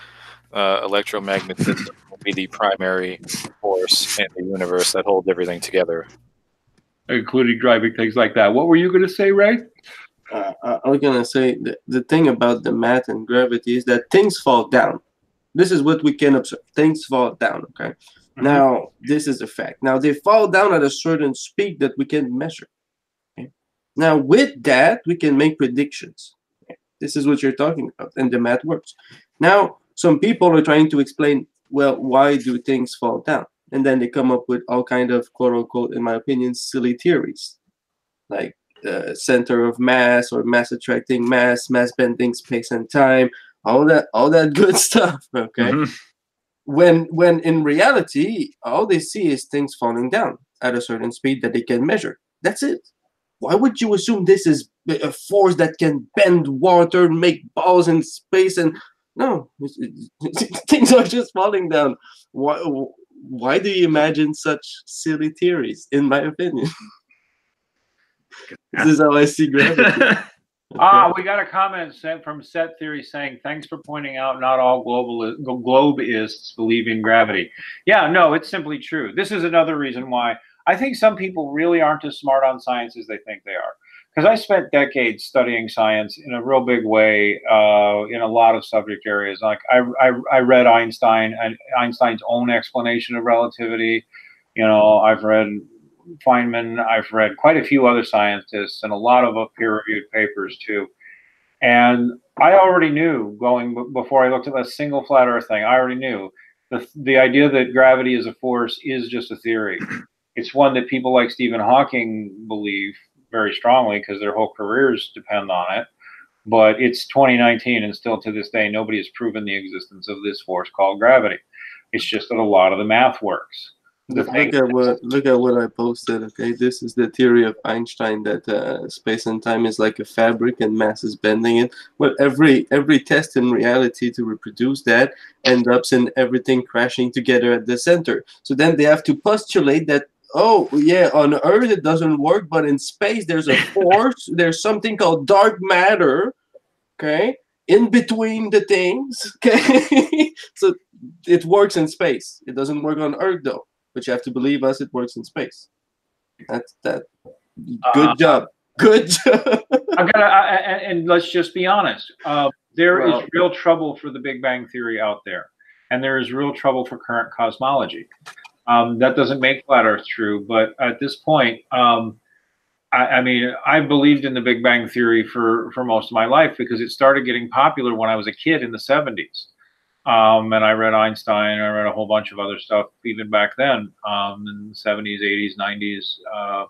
electromagnetism will be the primary force in the universe that holds everything together, including driving things like that. What were you going to say, Ray? I was going to say the thing about the math and gravity is that things fall down. This is what we can observe. Things fall down, okay? Mm-hmm. Now, this is a fact. Now, they fall down at a certain speed that we can measure. Okay? Now, with that, we can make predictions. Okay? This is what you're talking about, and the math works. Now, some people are trying to explain, well, why do things fall down? And then they come up with all kind of, quote unquote, in my opinion, silly theories, like center of mass or mass attracting mass bending space and time, all that good stuff. Okay, mm-hmm. when in reality, all they see is things falling down at a certain speed that they can measure. That's it. Why would you assume this is a force that can bend water, make balls in space, and no, things are just falling down. Why do you imagine such silly theories, in my opinion? This is how I see gravity. Okay. We got a comment sent from Set Theory saying, thanks for pointing out not all globeists believe in gravity. Yeah, no, it's simply true. This is another reason why I think some people really aren't as smart on science as they think they are. Because I spent decades studying science in a real big way in a lot of subject areas. Like I read Einstein and Einstein's own explanation of relativity. I've read Feynman. I've read quite a few other scientists and a lot of peer-reviewed papers too. And I already knew before I looked at a single flat Earth thing. I already knew the idea that gravity is a force is just a theory. It's one that people like Stephen Hawking believe very strongly because their whole careers depend on it. But it's 2019 and still to this day, nobody has proven the existence of this force called gravity. It's just that a lot of the math works. Look at what I posted. Okay, this is the theory of Einstein that space and time is like a fabric and mass is bending it. Well, every test in reality to reproduce that ends up in everything crashing together at the center. So then they have to postulate that, oh yeah, on Earth it doesn't work, but in space there's a force. There's something called dark matter. Okay, in between the things. Okay, so it works in space. It doesn't work on Earth though. But you have to believe us, it works in space. That's that. Good job. Good job. And let's just be honest. There is real trouble for the Big Bang Theory out there. And there is real trouble for current cosmology. That doesn't make flat Earth true. But at this point, I mean, I believed in the Big Bang Theory for most of my life because it started getting popular when I was a kid in the 70s. And I read Einstein. I read a whole bunch of other stuff even back then, in the 70s, 80s, 90s.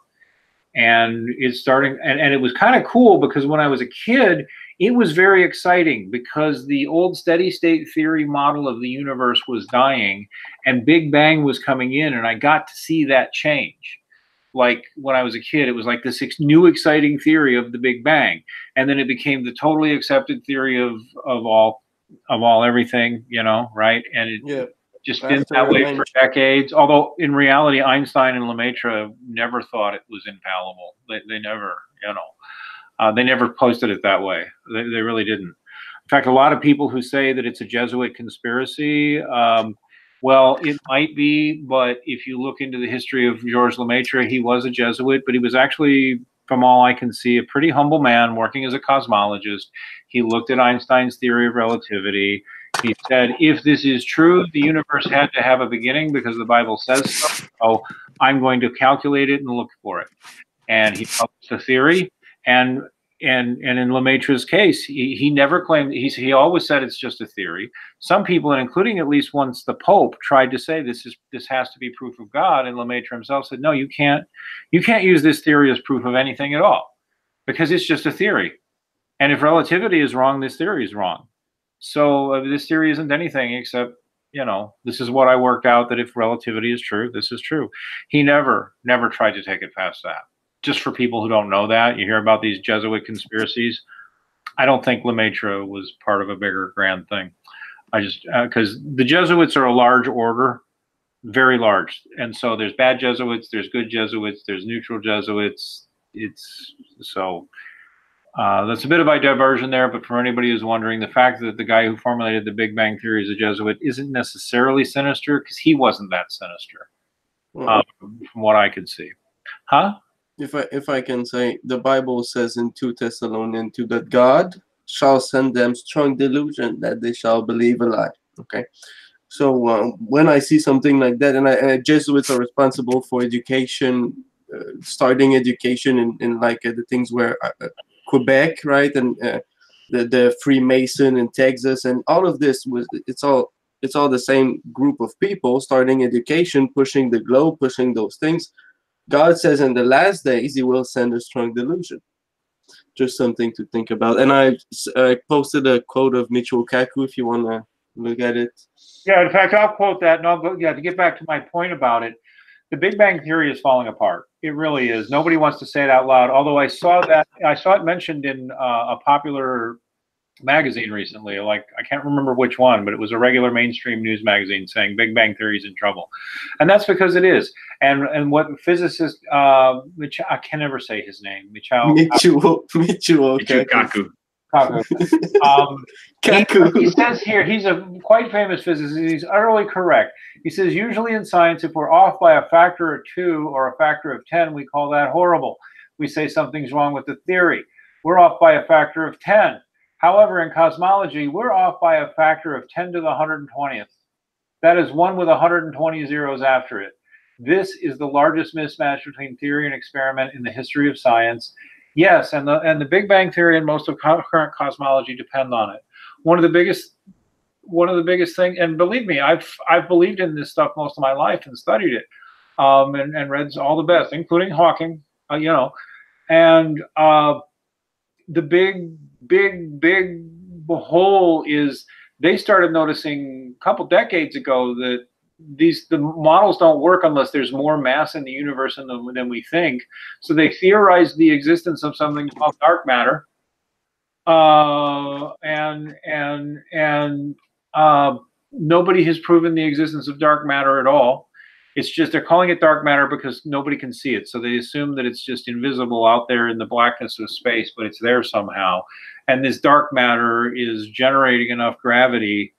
And it's starting, and it was kind of cool because when I was a kid, it was very exciting because the old steady state theory model of the universe was dying and Big Bang was coming in, and I got to see that change. Like when I was a kid, it was like this new exciting theory of the Big Bang, and then it became the totally accepted theory of all everything, you know, right? And it just been that way for decades. Although in reality, Einstein and Lemaitre never thought it was infallible. They never, you know, they never posted it that way. They really didn't. In fact, a lot of people who say that it's a Jesuit conspiracy, well, it might be, but if you look into the history of Georges Lemaitre, he was a Jesuit, but he was actually, from all I can see, a pretty humble man working as a cosmologist. He looked at Einstein's theory of relativity. He said, if this is true, the universe had to have a beginning because the Bible says so. So I'm going to calculate it and look for it. And he published a theory. And in Lemaitre's case, he never claimed, he always said it's just a theory. Some people, and including at least once the Pope, tried to say this has to be proof of God, and Lemaitre himself said, no, you can't use this theory as proof of anything at all, because it's just a theory. And if relativity is wrong, this theory is wrong. So this theory isn't anything except, you know, this is what I worked out, that if relativity is true, this is true. He never tried to take it past that. Just for people who don't know that, you hear about these Jesuit conspiracies. I don't think Lemaitre was part of a bigger grand thing. I just, because the Jesuits are a large order, very large. And so there's bad Jesuits, there's good Jesuits, there's neutral Jesuits. It's so that's a bit of a diversion there. But for anybody who's wondering, the fact that the guy who formulated the Big Bang Theory is a Jesuit isn't necessarily sinister, because he wasn't that sinister, from what I could see. Huh? If I can say, the Bible says in 2 Thessalonians 2 that God shall send them strong delusion that they shall believe a lie. Okay, so when I see something like that, and Jesuits are responsible for education, starting education in like the things where Quebec, right, and the Freemason in Texas, and all of this it's all the same group of people starting education, pushing the globe, pushing those things. God says in the last days he will send a strong delusion. Just something to think about. And I posted a quote of Michio Kaku if you want to look at it. Yeah, in fact, I'll quote that. And I'll go, to get back to my point about it, the Big Bang Theory is falling apart. It really is. Nobody wants to say it out loud. Although I saw it mentioned in a popular magazine recently. Like, I can't remember which one, but it was a regular mainstream news magazine saying Big Bang Theory is in trouble, and that's because it is. And what physicist I can never say his name, Michio Kaku. He says here, he's a quite famous physicist. He's utterly correct. He says, usually in science, if we're off by a factor of 2 or a factor of 10, we call that horrible. We say something's wrong with the theory. We're off by a factor of 10. However, in cosmology, we're off by a factor of 10 to the 120th. That is 1 with 120 zeros after it. This is the largest mismatch between theory and experiment in the history of science. Yes, and the Big Bang Theory and most of current cosmology depend on it. One of the biggest things, and believe me, I've believed in this stuff most of my life and studied it, and read all the best, including Hawking, you know, and the big hole is they started noticing a couple decades ago that the models don't work unless there's more mass in the universe than we think. So they theorized the existence of something called dark matter, and nobody has proven the existence of dark matter at all. It's just they're calling it dark matter because nobody can see it. So they assume that it's just invisible out there in the blackness of space, but it's there somehow. And this dark matter is generating enough gravity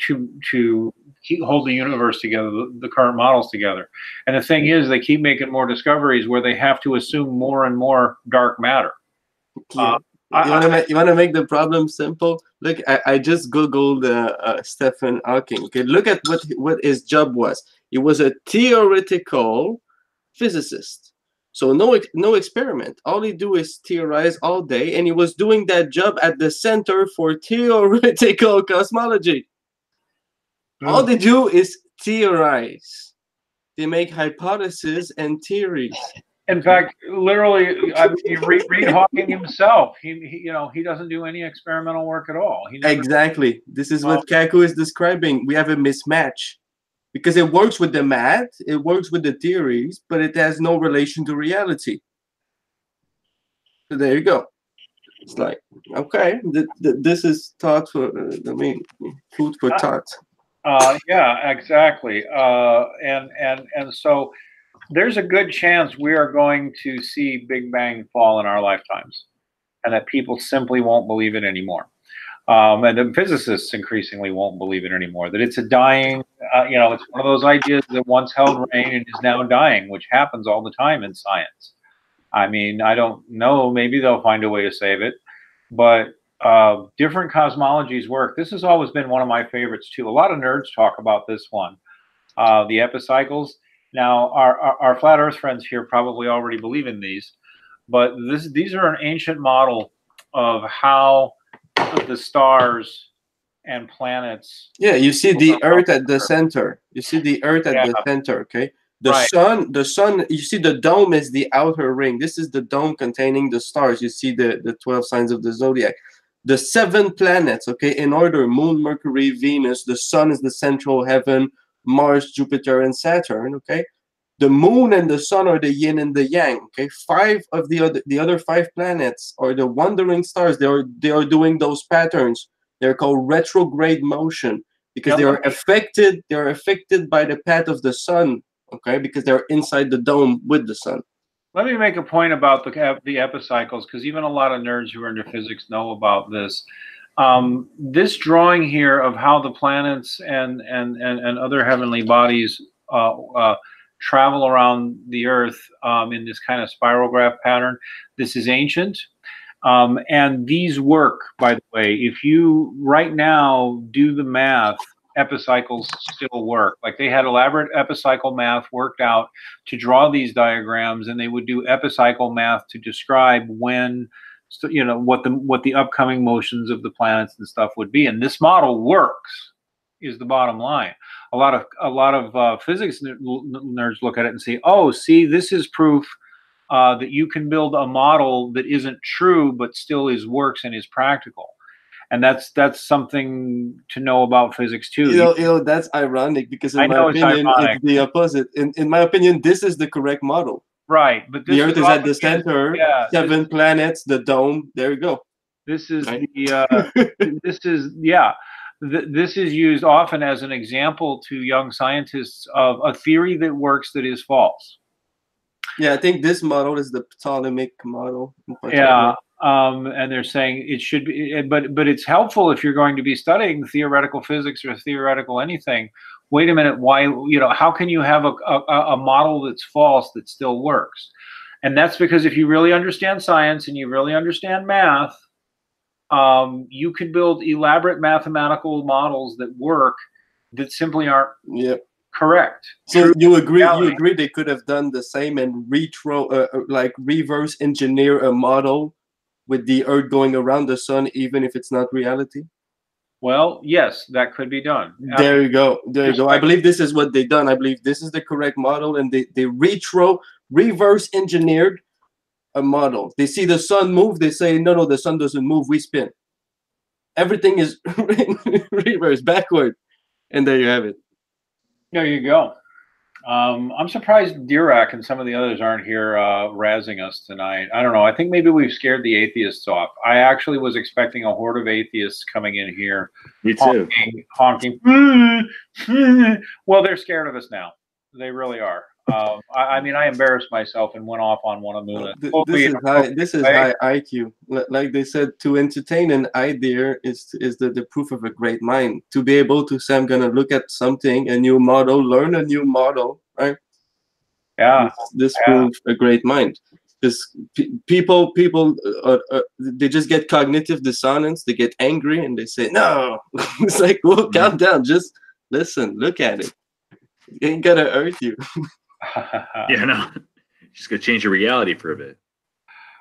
to hold the universe together, the current models together. And the thing is, they keep making more discoveries where they have to assume more and more dark matter. Yeah. You want to make the problem simple? Look, I just Googled Stephen Hawking. Okay, look at what his job was. He was a theoretical physicist. So no experiment. All he do is theorize all day, and he was doing that job at the Center for Theoretical Cosmology. All they do is theorize. They make hypotheses and theories. In fact, literally, I mean, you read Hawking himself. He doesn't do any experimental work at all. He never, Exactly. This is what Kaku is describing. We have a mismatch because it works with the math, it works with the theories, but it has no relation to reality. So there you go. It's like, okay, this is thought for, food for thought. Yeah, exactly. And so there's a good chance we are going to see Big Bang fall in our lifetimes, and that people simply won't believe it anymore. And the physicists increasingly won't believe it anymore. That it's a dying, it's one of those ideas that once held reign and is now dying, which happens all the time in science. I mean, I don't know. Maybe they'll find a way to save it, but different cosmologies work. This has always been one of my favorites too. A lot of nerds talk about this one, the epicycles. Now, our flat Earth friends here probably already believe in these, but these are an ancient model of how the stars and planets. Yeah, you see the Earth at the center. You see the Earth at the center, okay? The sun, you see the dome is the outer ring. This is the dome containing the stars. You see the 12 signs of the zodiac. The 7 planets, okay, in order: Moon, Mercury, Venus. The sun is the central heaven, Mars, Jupiter, and Saturn, okay? The moon and the sun are the yin and the yang, okay? 5 of the other 5 planets are the wandering stars. They are doing those patterns. They're called retrograde motion because they are affected by the path of the sun, okay? Because they're inside the dome with the sun. Let me make a point about the epicycles, because even a lot of nerds who are into physics know about this. This drawing here of how the planets and other heavenly bodies travel around the Earth in this kind of spirograph pattern. This is ancient. And these work, by the way. If you right now do the math, epicycles still work. Like, they had elaborate epicycle math worked out to draw these diagrams, and they would do epicycle math to describe when, what the upcoming motions of the planets and stuff would be. And this model works, is the bottom line. A lot of physics nerds look at it and say, oh, see, this is proof that you can build a model that isn't true but still works and is practical. And that's something to know about physics too. You know, that's ironic, because in my opinion, it's the opposite. In my opinion, this is the correct model. Right, but the Earth is at the center. 7 planets, the dome. There you go. This is this is used often as an example to young scientists of a theory that works that is false. Yeah, I think this model is the Ptolemaic model. Yeah, and they're saying it should be, but it's helpful if you're going to be studying theoretical physics or theoretical anything. Wait a minute, why? How can you have a model that's false that still works? And that's because if you really understand science and you really understand math, you can build elaborate mathematical models that work that simply aren't. Yep. Correct. So you agree they could have done the same and reverse engineer a model with the Earth going around the sun, even if it's not reality? Well, yes, that could be done. There you go. There you go. I believe this is what they done. I believe this is the correct model, and they reverse engineered a model. They see the sun move, they say, no, the sun doesn't move, we spin. Everything is reverse, backward. And there you have it. There you go. I'm surprised Dirac and some of the others aren't here razzing us tonight. I don't know. I think maybe we've scared the atheists off. I actually was expecting a horde of atheists coming in here. Me too. Honking. Well, they're scared of us now. They really are. I mean, I embarrassed myself and went off on one of Moon. This is high IQ. Like they said, to entertain an idea is the proof of a great mind. To be able to say, I'm gonna look at something, a new model, learn a new model, right? Yeah. This proves a great mind. Because people, they just get cognitive dissonance. They get angry and they say, no. It's like, well, calm down. Just listen. Look at it. It ain't gonna hurt you. Yeah, no. Just gonna change your reality for a bit.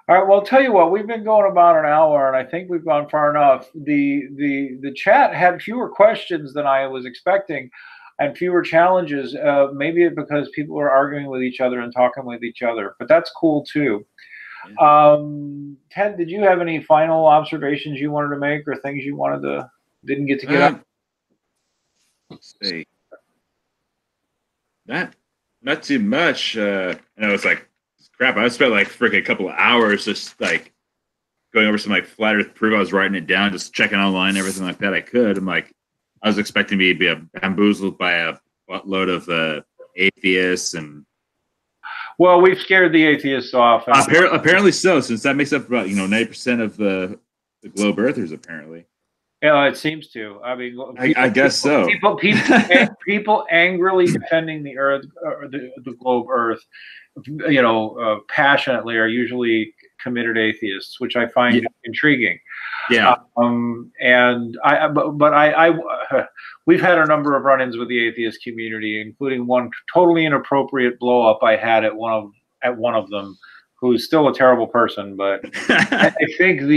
All right. Well, I'll tell you what. We've been going about an hour, and I think we've gone far enough. The chat had fewer questions than I was expecting, and fewer challenges. Maybe because people are arguing with each other and talking with each other, but that's cool too. Yeah. Ted, did you have any final observations you wanted to make, or things you wanted to didn't get to get out? Let's see. Not too much. I know it's like crap. I spent like freaking a couple of hours just like going over some like flat Earth proof. I was writing it down, just checking online, everything like that I could. I'm like, I was expecting me to be bamboozled by a load of atheists and. Well, we've scared the atheists off. Apparently so, since that makes up about 90% of the globe Earthers apparently. Yeah, it seems to. I mean, I guess so. People angrily defending the Earth, or the globe Earth, passionately are usually committed atheists, which I find intriguing. Yeah. We've had a number of run-ins with the atheist community, including one totally inappropriate blow-up I had at one of them, who's still a terrible person, but I think who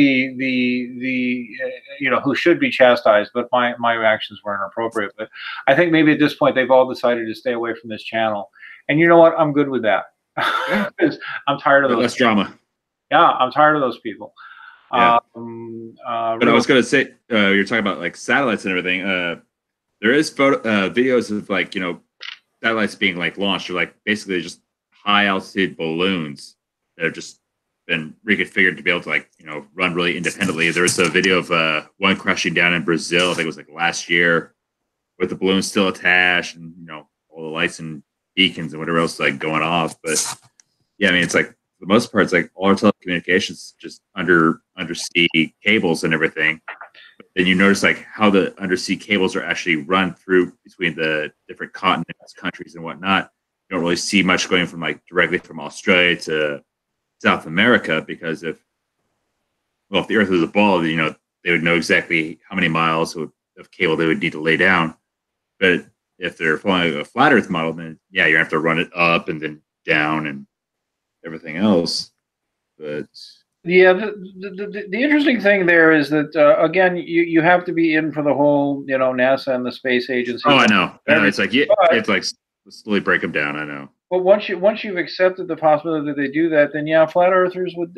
should be chastised, but my actions were inappropriate. But I think maybe at this point they've all decided to stay away from this channel, and you know what? I'm good with that. I'm tired of those. Less drama. Yeah, I'm tired of those people. Yeah. But I was going to say, you're talking about like satellites and everything. There is videos of like satellites being like launched, or like basically just high altitude balloons that have just been reconfigured to be able to like run really independently. There was a video of one crashing down in Brazil. I think it was like last year, with the balloon still attached, and all the lights and beacons and whatever else like going off. But yeah, I mean, it's like for the most part, it's like all our telecommunications just undersea cables and everything. But then you notice like how the undersea cables are actually run through between the different continents, countries, and whatnot. You don't really see much going from like directly from Australia to South America, because if the Earth was a ball, they would know exactly how many miles of cable they would need to lay down. But if they're following a flat Earth model, then yeah, you have to run it up and then down and everything else. But yeah, the interesting thing there is that again, you have to be in for the whole NASA and the space agency. Oh, I know. It's like it's like slowly break them down. I know. But once you've accepted the possibility that they do that, then yeah, flat earthers would.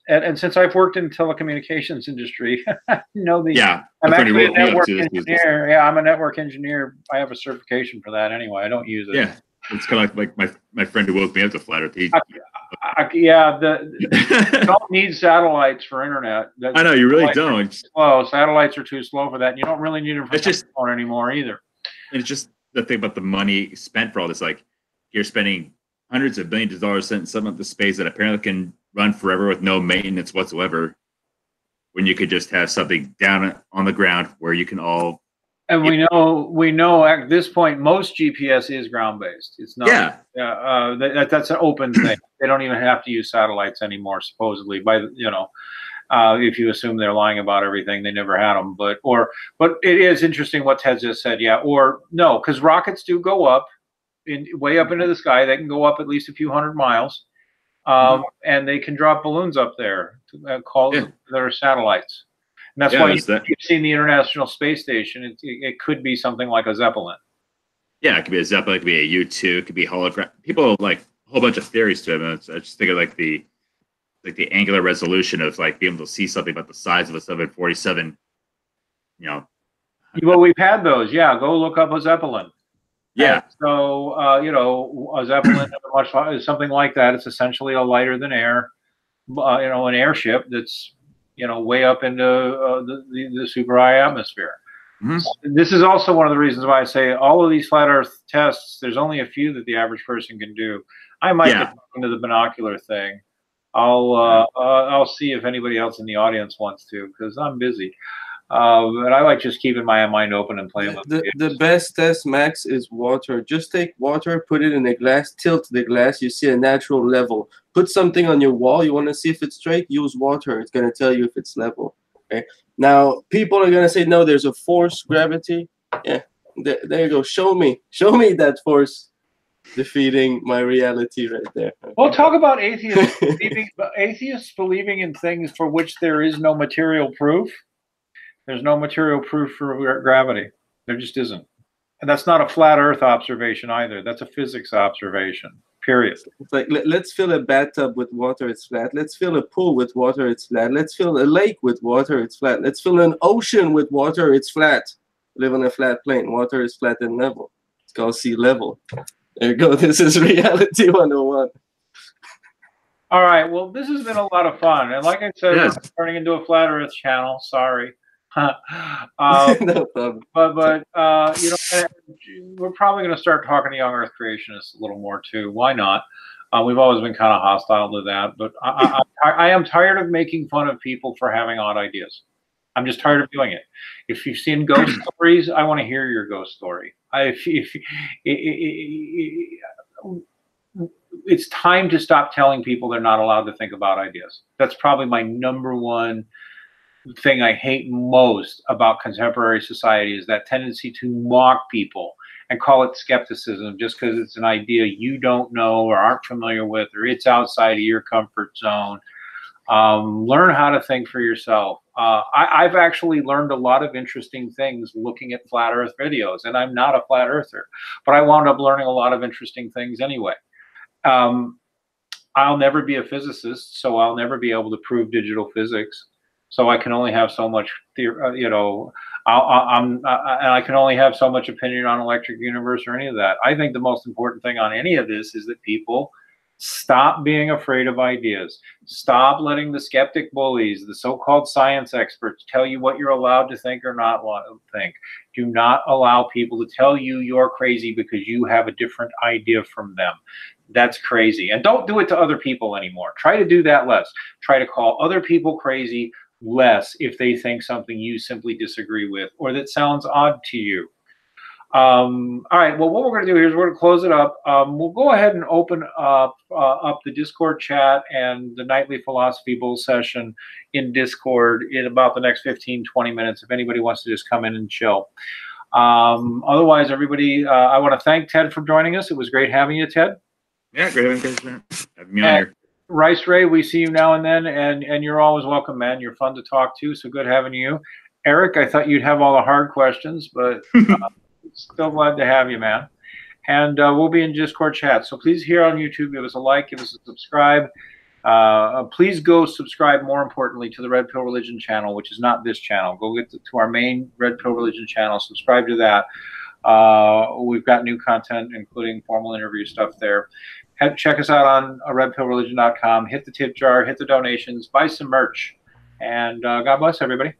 And since I've worked in telecommunications industry, Yeah, I'm actually a network engineer. Yeah, I'm a network engineer. I have a certification for that anyway. I don't use it. Yeah, it's kind of like my friend who woke me up to flat Earth. You don't need satellites for internet. I know, you really don't. Slow. Satellites are too slow for that. And you don't really need them for phone anymore either. And it's just the thing about the money spent for all this. Like, you're spending hundreds of billions of dollars sent some of the space that apparently can run forever with no maintenance whatsoever, when you could just have something down on the ground where you can all. And we know at this point most GPS is ground based. It's not. Yeah. That's an open thing. They don't even have to use satellites anymore, supposedly. If you assume they're lying about everything, they never had them. But it is interesting what Ted just said. Yeah, or no, because rockets do go up, way up into the sky. They can go up at least a few hundred miles. And they can drop balloons up there that are satellites. And that's why you've seen the International Space Station. It could be something like a Zeppelin. Yeah, it could be a Zeppelin. It could be a U-2. It could be hologram. People have like a whole bunch of theories to it. I just think of like the angular resolution of like being able to see something about the size of a 747. Well, we've had those. Yeah, go look up a Zeppelin. Yeah. So, a Zeppelin is something like that. It's essentially a lighter than air, an airship that's, way up into the super high atmosphere. Mm-hmm. This is also one of the reasons why I say all of these flat Earth tests, there's only a few that the average person can do. I might get into the binocular thing. I'll see if anybody else in the audience wants to, because I'm busy. But I like just keeping my mind open and playing with it. The best test, Max, is water. Just take water, put it in a glass, tilt the glass, you see a natural level. Put something on your wall, you want to see if it's straight, use water. It's going to tell you if it's level. Okay. Now, people are going to say, no, there's a force, gravity. Yeah, there you go. Show me that force. defeating my reality right there. Well, talk about atheists believing in things for which there is no material proof. There's no material proof for gravity. There just isn't. And that's not a flat Earth observation either. That's a physics observation, period. It's like, let's fill a bathtub with water, it's flat. Let's fill a pool with water, it's flat. Let's fill a lake with water, it's flat. Let's fill an ocean with water, it's flat. Live on a flat plane. Water is flat and level. It's called sea level. There you go. This is reality 101. All right. Well, this has been a lot of fun. And like I said, Yes. we're turning into a flat Earth channel. Sorry. No problem. But you know, we're probably going to start talking to young Earth creationists a little more too. Why not? We've always been kind of hostile to that, but I am tired of making fun of people for having odd ideas. I'm just tired of doing it. If you've seen ghost stories, I want to hear your ghost story. It's time to stop telling people they're not allowed to think about ideas. That's probably my number one thing I hate most about contemporary society, is that tendency to mock people and call it skepticism just because it's an idea you don't know or aren't familiar with, or it's outside of your comfort zone. Learn how to think for yourself. I've actually learned a lot of interesting things looking at flat Earth videos, and I'm not a flat earther, but I wound up learning a lot of interesting things anyway. I'll never be a physicist, so I'll never be able to prove digital physics. So I can only have so much, you know, and I can only have so much opinion on electric universe or any of that. I think the most important thing on any of this is that people stop being afraid of ideas. Stop letting the skeptic bullies, the so-called science experts, tell you what you're allowed to think or not allowed to think. Do not allow people to tell you you're crazy because you have a different idea from them. That's crazy. And don't do it to other people anymore. Try to do that less. Try to call other people crazy less if they think something you simply disagree with or that sounds odd to you. All right, well, what we're going to do here is we're going to close it up. We'll go ahead and open up the Discord chat and the nightly philosophy bull session in Discord in about the next 15-20 minutes if anybody wants to just come in and chill. Otherwise, everybody, I want to thank Ted for joining us. It was great having you, Ted. Yeah, great having me on here. Rice Ray, we see you now and then, and you're always welcome, man. You're fun to talk to, so good having you. Eric, I thought you'd have all the hard questions, but still glad to have you, man. And we'll be in Discord chat. So please, here on YouTube, give us a like, give us a subscribe. Please go subscribe, more importantly, to the Red Pill Religion channel, which is not this channel. Go get to our main Red Pill Religion channel. Subscribe to that. We've got new content, including formal interview stuff there. Check us out on redpillreligion.com. Hit the tip jar, hit the donations, buy some merch. And God bless everybody.